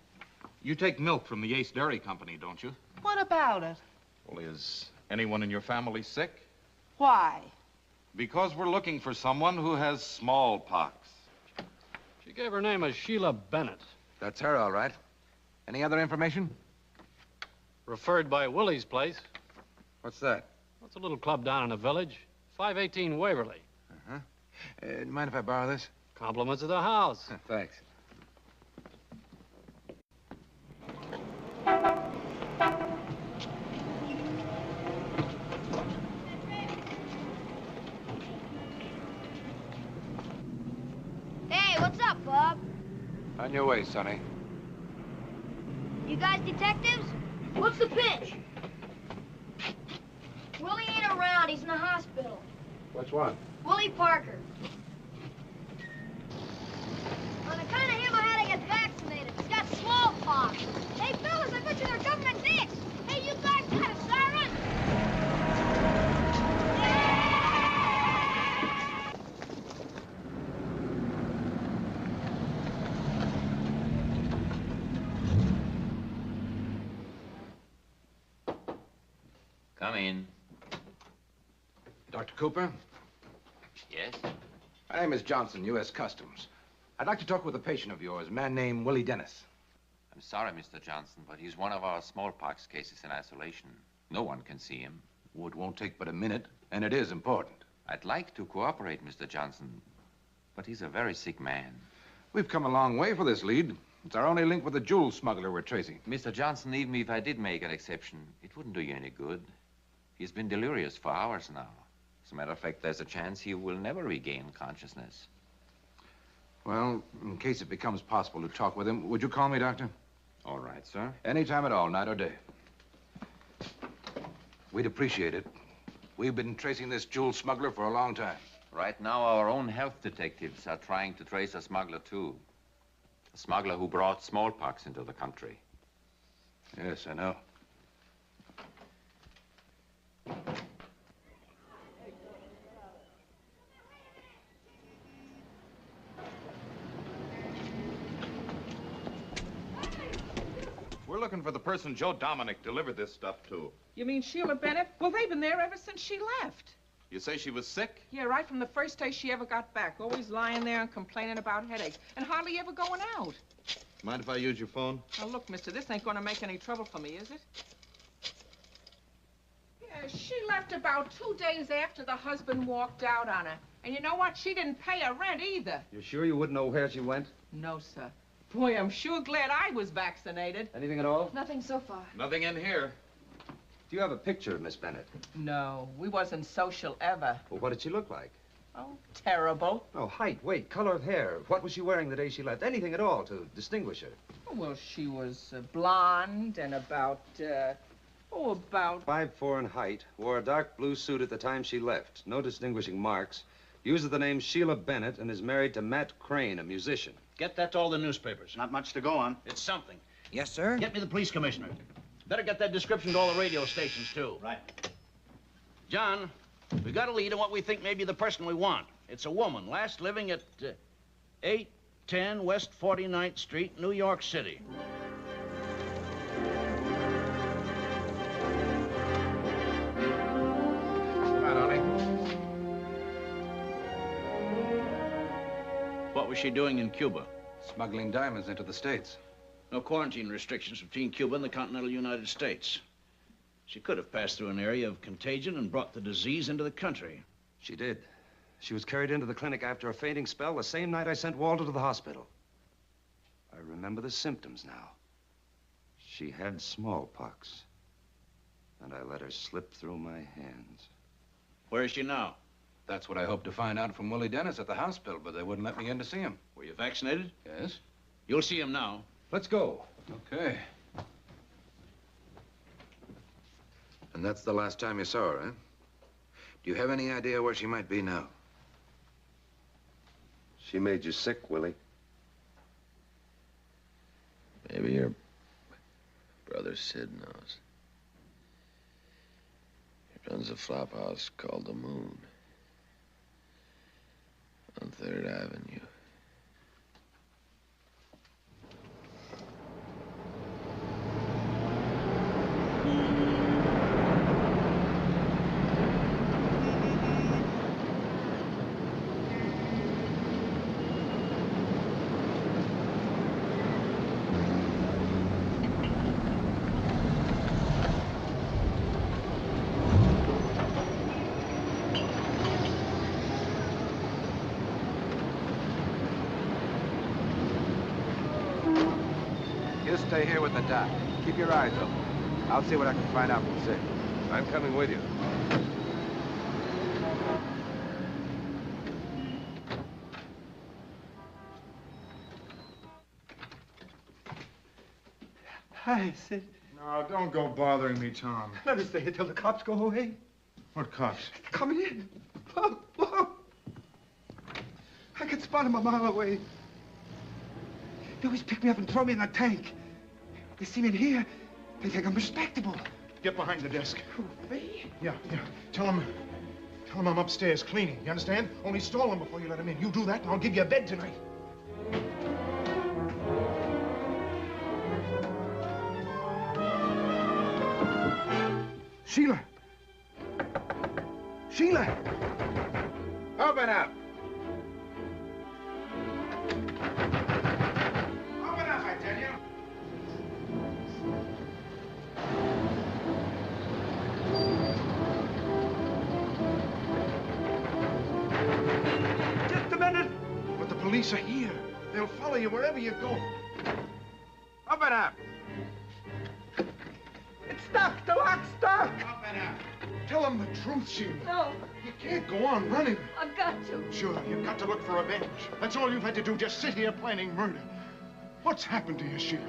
You take milk from the Ace Dairy Company, don't you?
What about it?
Well, is anyone in your family sick?
Why?
Because we're looking for someone who has smallpox.
She gave her name as Sheila Bennett.
That's her, all right. Any other information?
Referred by Willie's place.
What's that?
What's a little club down in the village? 518 Waverly.
Uh-huh. Mind if I borrow this?
Compliments of the house.
Thanks.
Hey, what's up, Bob?
On your way, Sonny.
You guys detectives? What's the pitch? Willie ain't around. He's in the hospital.
Which one?
Willie Parker. On account of him, I had to get vaccinated. He's got smallpox. Hey, fellas, I bet you they're government dicks. Hey, you guys got a siren?
Come in.
Dr. Cooper?
Yes?
My name is Johnson, U.S. Customs. I'd like to talk with a patient of yours, a man named Willie Dennis.
I'm sorry, Mr. Johnson, but he's one of our smallpox cases in isolation. No one can see him.
Oh, it won't take but a minute, and it is important.
I'd like to cooperate, Mr. Johnson, but he's a very sick man.
We've come a long way for this lead. It's our only link with the jewel smuggler we're tracing.
Mr. Johnson, even if I did make an exception, it wouldn't do you any good. He's been delirious for hours now. As a matter of fact, there's a chance he will never regain consciousness.
Well, in case it becomes possible to talk with him, would you call me, Doctor?
All right, sir.
Any time at all, night or day. We'd appreciate it. We've been tracing this jewel smuggler for a long time.
Right now, our own health detectives are trying to trace a smuggler, too. A smuggler who brought smallpox into the country.
Yes, I know.
We're looking for the person Joe Dominic delivered this stuff to.
You mean Sheila Bennett? Well, they've been there ever since she left.
You say she was sick?
Yeah, right from the first day she ever got back. Always lying there and complaining about headaches. And hardly ever going out.
Mind if I use your phone?
Now, look, mister, this ain't gonna make any trouble for me, is it? Yeah, she left about 2 days after the husband walked out on her. And you know what? She didn't pay her rent either.
You sure you wouldn't know where she went?
No, sir. Boy, I'm sure glad I was vaccinated.
Anything at all?
Nothing so far.
Nothing in here.
Do you have a picture of Miss Bennett?
No, we wasn't social ever.
Well, what did she look like?
Oh, terrible.
Oh, height, weight, color of hair. What was she wearing the day she left? Anything at all to distinguish her?
Oh, well, she was blonde and about
5'4" in height. Wore a dark blue suit at the time she left. No distinguishing marks. Uses the name Sheila Bennett and is married to Matt Crane, a musician.
Get that to all the newspapers.
Not much to go on.
It's something.
Yes, sir?
Get me the police commissioner. Better get that description to all the radio stations, too.
Right.
John, we got a lead on what we think may be the person we want. It's a woman, last living at 810 West 49th Street, New York City.
Come on, Ollie.
What was she doing in Cuba?
Smuggling diamonds into the States.
No quarantine restrictions between Cuba and the continental United States. She could have passed through an area of contagion and brought the disease into the country.
She did. She was carried into the clinic after a fainting spell the same night I sent Walter to the hospital. I remember the symptoms now. She had smallpox. And I let her slip through my hands.
Where is she now?
That's what I hoped to find out from Willie Dennis at the hospital, but they wouldn't let me in to see him.
Were you vaccinated?
Yes.
You'll see him now.
Let's go. Okay.
And that's the last time you saw her, eh? Do you have any idea where she might be now?
She made you sick, Willie.
Maybe your brother Sid knows. He runs a flop house called the Moon on 3rd Avenue.
You stay here with the doc. Keep your eyes open. I'll see what I can find out from Sid.
I'm coming with you.
Hi, Sid.
No, don't go bothering me, Tom.
Let us stay here till the cops go away.
What cops?
Coming in. Whoa, whoa. I can spot them a mile away. They always pick me up and throw me in the tank. They see me in here, they think I'm respectable.
Get behind the desk.
Who, me?
Yeah. Tell him I'm upstairs cleaning. You understand? Only stall him before you let him in. You do that, and I'll give you a bed tonight. Sheila! Sheila!
Open up!
Open up, I tell you!
Just a minute.
But the police are here. They'll follow you wherever you go.
Up and up.
It's stuck. The lock's stuck.
Up and up. Tell them the truth, Sheila.
No.
You can't go on running.
I've got to.
Sure, you've got to look for revenge. That's all you've had to do, just sit here planning murder. What's happened to you, Sheila?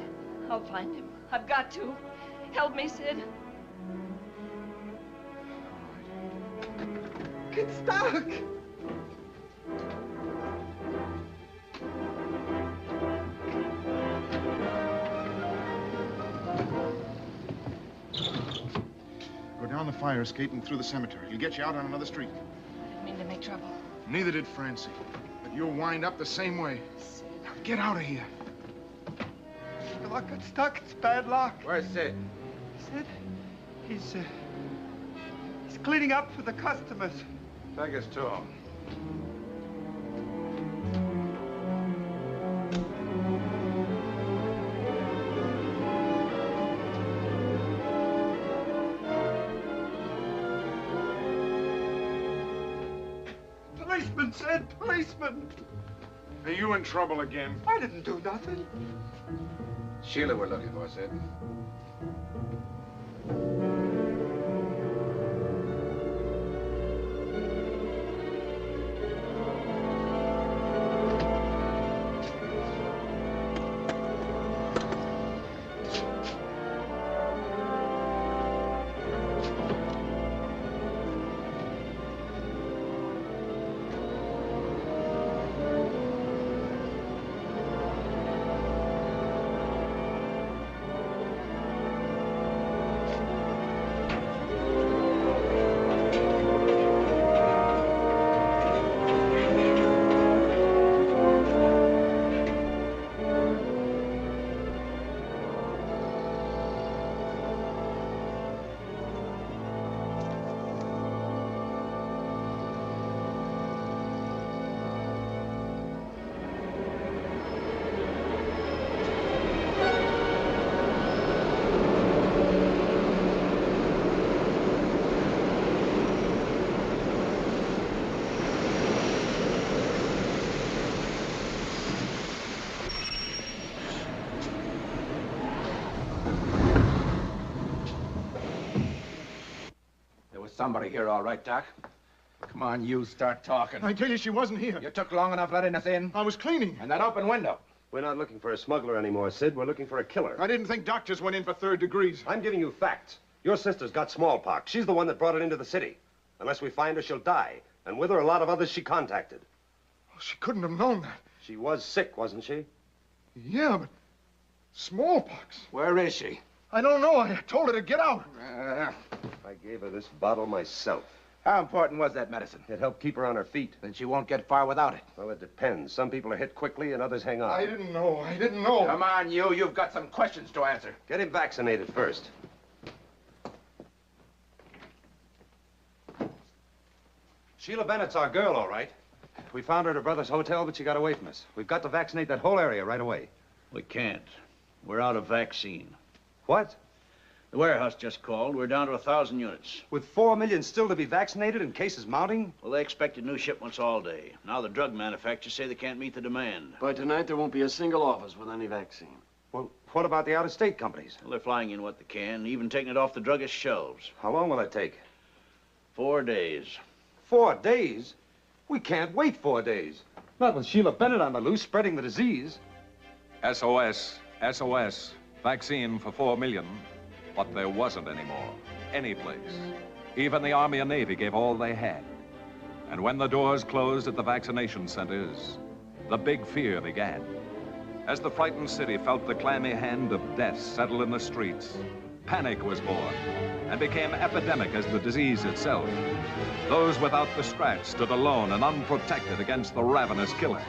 I'll find him. I've got to. Help me, Sid.
It's stuck.
Go down the fire escape and through the cemetery. He'll get you out on another street.
I didn't mean to make trouble.
Neither did Francie. But you'll wind up the same way.
Sid.
Get out of here.
The lock got stuck. It's bad luck.
Where's Sid?
Sid? He's cleaning up for the customers.
Take us to him.
Policeman, Sid. Policeman.
Are you in trouble again?
I didn't do nothing.
Sheila we're looking for, Sid. Somebody here, all right, Doc. Come on, you start talking.
I tell you, she wasn't here.
You took long enough letting us in.
I was cleaning.
And that open window.
We're not looking for a smuggler anymore, Sid. We're looking for a killer.
I didn't think doctors went in for third degrees.
I'm giving you facts. Your sister's got smallpox. She's the one that brought it into the city. Unless we find her, she'll die. And with her, a lot of others she contacted.
Oh, she couldn't have known that.
She was sick, wasn't she?
Yeah, but smallpox.
Where is she?
I don't know. I told her to get out.
I gave her this bottle myself.
How important was that medicine?
It helped keep her on her feet.
Then she won't get far without it.
Well, it depends. Some people are hit quickly and others hang on.
I didn't know. I didn't know.
Come on, you. You've got some questions to answer.
Get him vaccinated first. Sheila Bennett's our girl, all right. We found her at her brother's hotel, but she got away from us. We've got to vaccinate that whole area right away.
We can't. We're out of vaccine.
What?
The warehouse just called. We're down to 1,000 units.
With 4 million still to be vaccinated and cases mounting?
Well, they expected new shipments all day. Now the drug manufacturers say they can't meet the demand.
By tonight, there won't be a single office with any vaccine.
Well, what about the out-of-state companies?
Well, they're flying in what they can, even taking it off the druggist shelves.
How long will it take?
4 days.
4 days? We can't wait 4 days. Not with Sheila Bennett on the loose, spreading the disease.
SOS, SOS. Vaccine for 4 million. But there wasn't any more. Any place. Even the Army and Navy gave all they had. And when the doors closed at the vaccination centers, the big fear began. As the frightened city felt the clammy hand of death settle in the streets, panic was born and became epidemic as the disease itself. Those without the scratch stood alone and unprotected against the ravenous killer.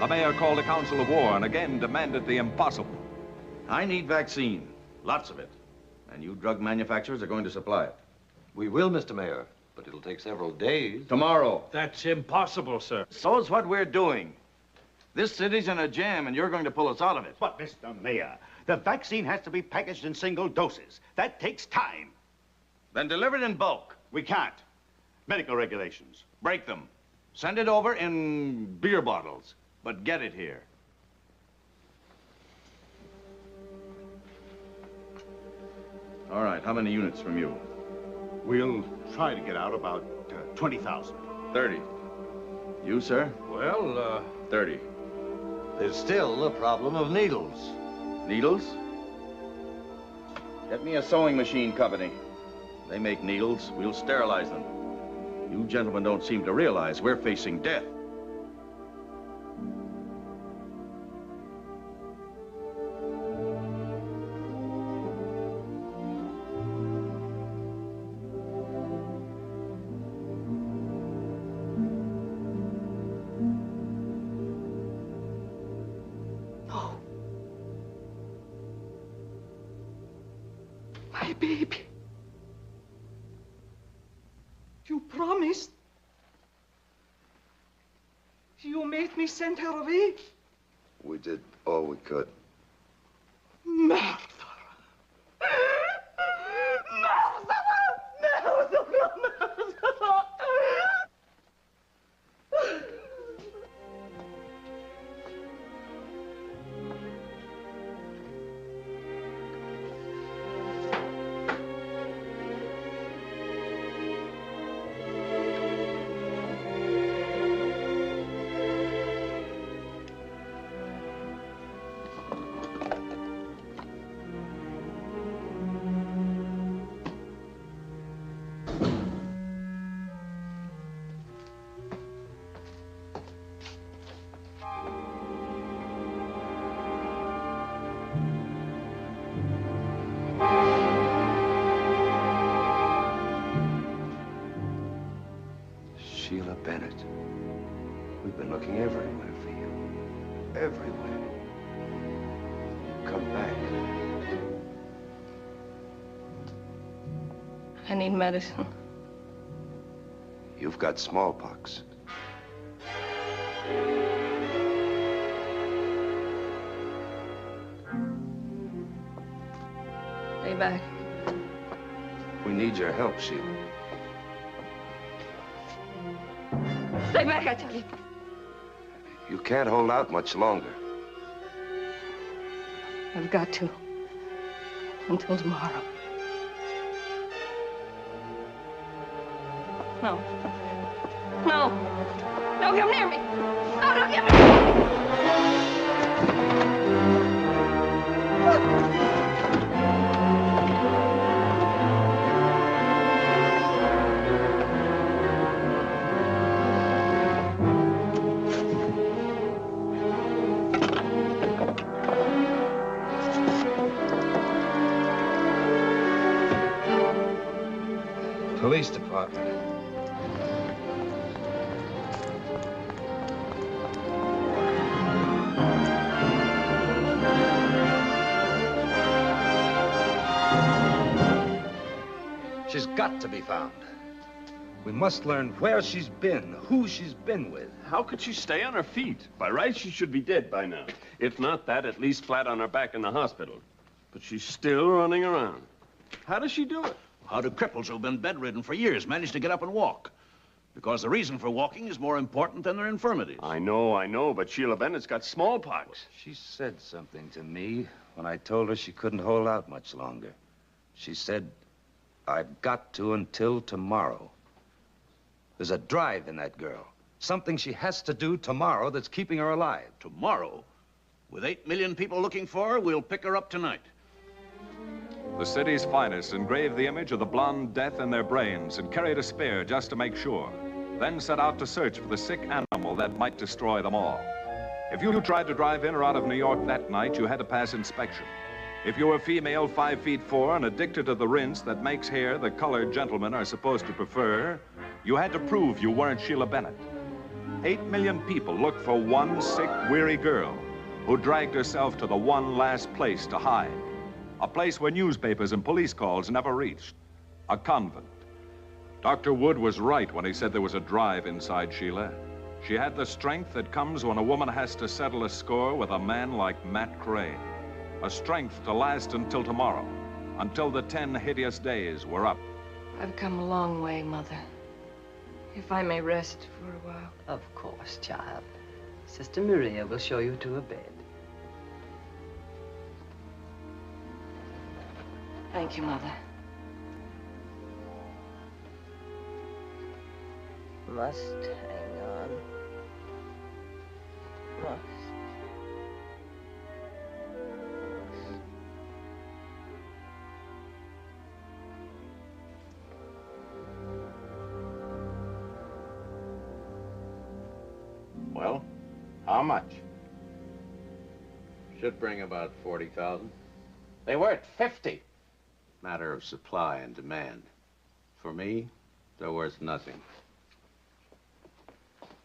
The mayor called a council of war and again demanded the impossible.
I need vaccine. Lots of it. And you drug manufacturers are going to supply it.
We will, Mr. Mayor, but it'll take several days.
Tomorrow.
That's impossible, sir.
So's what we're doing. This city's in a jam, and you're going to pull us out of it.
But, Mr. Mayor, the vaccine has to be packaged in single doses. That takes time.
Then deliver it in bulk.
We can't. Medical regulations.
Break them. Send it over in beer bottles, but get it here. All right, how many units from you?
We'll try to get out about 20,000.
30. You, sir?
Well,
30.
There's still the problem of needles.
Needles? Get me a sewing machine company. They make needles. We'll sterilize them. You gentlemen don't seem to realize we're facing death.
My baby. You promised. You made me send her away.
We did all we could.
Murder.
Sheila Bennett. We've been looking everywhere for you. Everywhere. Come back.
I need medicine.
You've got smallpox.
Stay back.
We need your help, Sheila.
Stay back, I tell you.
You can't hold out much longer.
I've got to. Until tomorrow. No. No. Don't come near me. No, don't come near me.
Police department.
She's got to be found. We must learn where she's been, who she's been with.
How could she stay on her feet? By rights, she should be dead by now. If not that, at least flat on her back in the hospital. But she's still running around. How does she do it?
How do cripples who've been bedridden for years manage to get up and walk? Because the reason for walking is more important than their infirmities.
I know, but Sheila Bennett's got smallpox.
She said something to me when I told her she couldn't hold out much longer. She said, I've got to until tomorrow. There's a drive in that girl. Something she has to do tomorrow that's keeping her alive.
Tomorrow? With 8 million people looking for her, we'll pick her up tonight.
The city's finest engraved the image of the blonde death in their brains and carried a spear just to make sure. Then set out to search for the sick animal that might destroy them all. If you tried to drive in or out of New York that night, you had to pass inspection. If you were female, 5'4", and addicted to the rinse that makes hair the colored gentlemen are supposed to prefer, you had to prove you weren't Sheila Bennett. 8 million people looked for one sick, weary girl who dragged herself to the one last place to hide. A place where newspapers and police calls never reached. A convent. Dr. Wood was right when he said there was a drive inside Sheila. She had the strength that comes when a woman has to settle a score with a man like Matt Crane. A strength to last until tomorrow, until the 10 hideous days were up.
I've come a long way, Mother. If I may rest for a while.
Of course, child. Sister Maria will show you to a bed.
Thank you, Mother.
Must hang on. Must.
Well, how much? Should bring about 40,000.
They were at 50.
Matter of supply and demand. For me, they're worth nothing.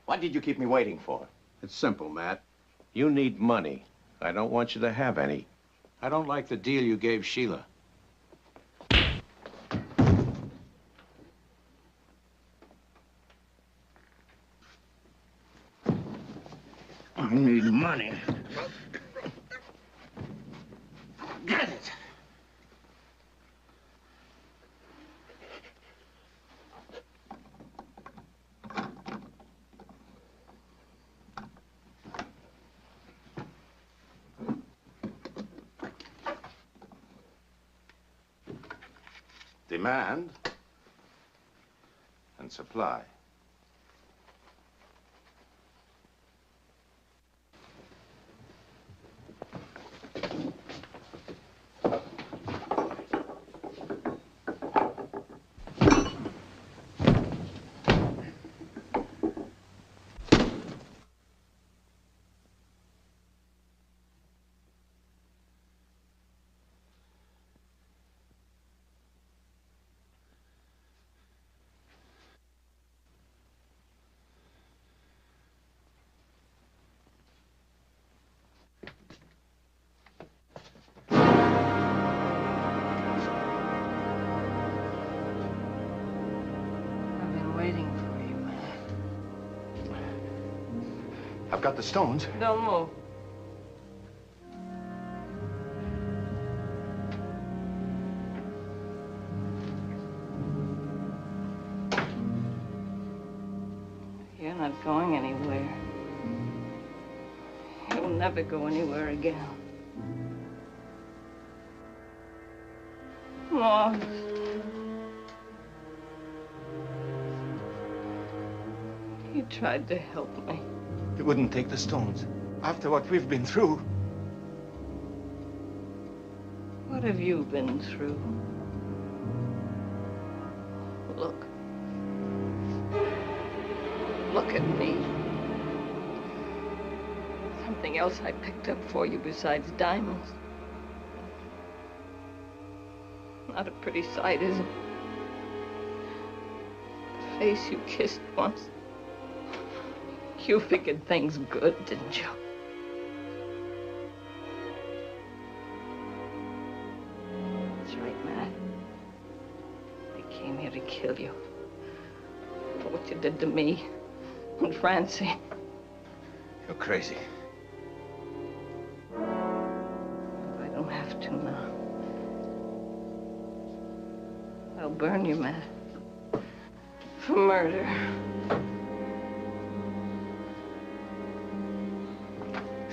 What did you keep me waiting for?
It's simple, Matt. You need money. I don't want you to have any. I don't like the deal you gave Sheila.
I need money. Get it.
Demand and supply.
I've got the stones.
Don't move. You're not going anywhere. You'll never go anywhere again. Moss. You tried to help me.
You wouldn't take the stones. After what we've been through.
What have you been through? Look. Look at me. Something else I picked up for you besides diamonds. Not a pretty sight, is it? The face you kissed once. You figured things good, didn't you? That's right, Matt. I came here to kill you. For what you did to me and Francie.
You're crazy.
I don't have to now. I'll burn you, Matt. For murder.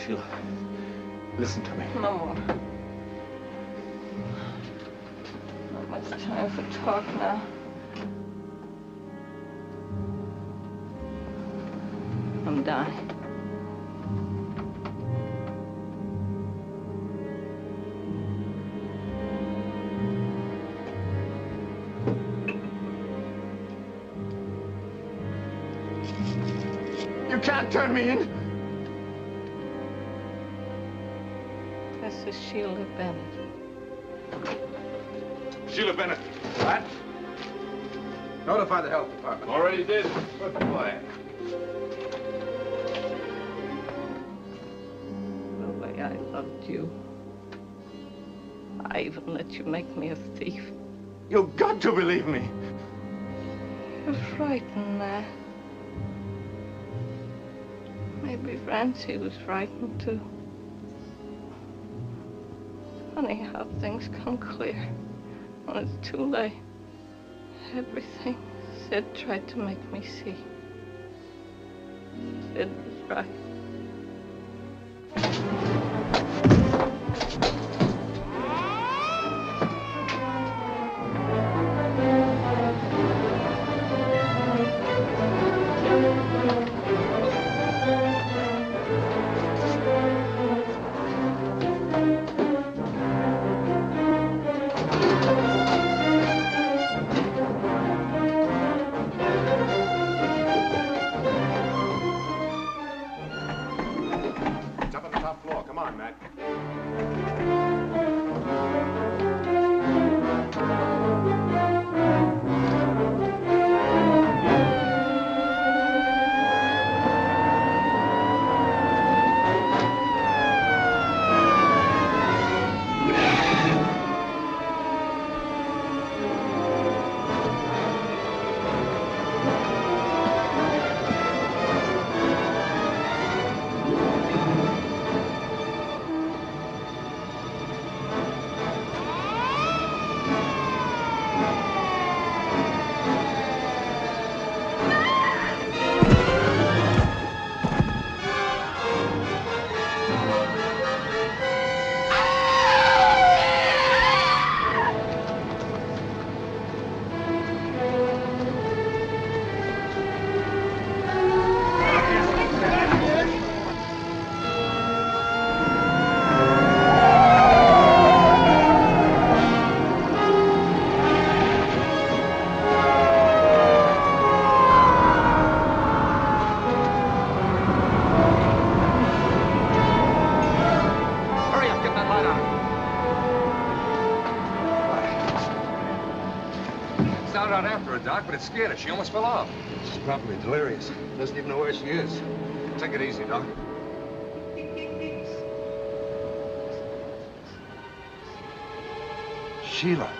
Sheila, listen to me.
No more. Not much time for talk now. I'm dying.
You can't turn me in.
This is Sheila Bennett.
Sheila Bennett.
What? Notify the health department.
Already did.
Good boy.
The way I loved you. I even let you make me a thief.
You've got to believe me.
You're frightened, Matt. Maybe Francie was frightened, too. Funny how things come clear when it's too late. Everything Sid tried to make me see. Sid was right.
Doc, but it scared her. She almost fell off. She's probably delirious. Doesn't even know where she is. Take it easy, Doc.
Sheila.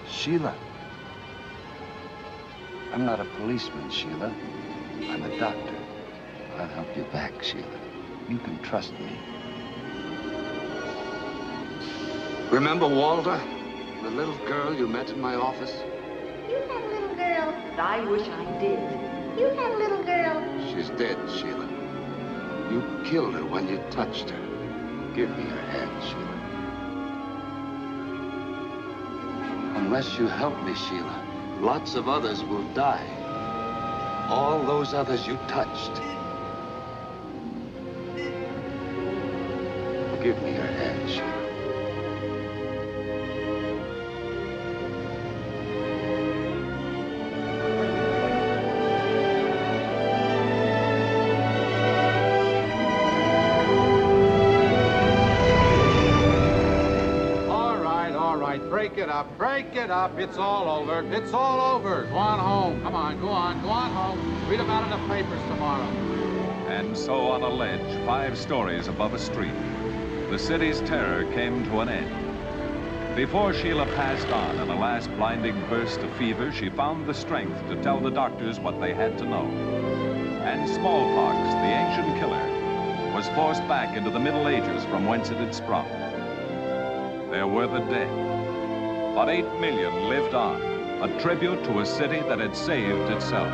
Sheila. I'm not a policeman, Sheila. I'm a doctor. I'll help you back, Sheila. You can trust me. Remember Walter? The little girl you met in my office?
You had a little girl. I wish I did. You had a little girl.
She's dead, Sheila. You killed her when you touched her. Give me your hand, Sheila. Unless you help me, Sheila, lots of others will die. All those others you touched. Give me your hand, Sheila.
Break it up. It's all over. It's all over. Go on home. Come on, go on. Go on home. Read about it in the papers tomorrow.
And so on a ledge, 5 stories above a street, the city's terror came to an end. Before Sheila passed on in a last blinding burst of fever, she found the strength to tell the doctors what they had to know. And smallpox, the ancient killer, was forced back into the Middle Ages from whence it had sprung. There were the dead. But 8 million lived on, a tribute to a city that had saved itself.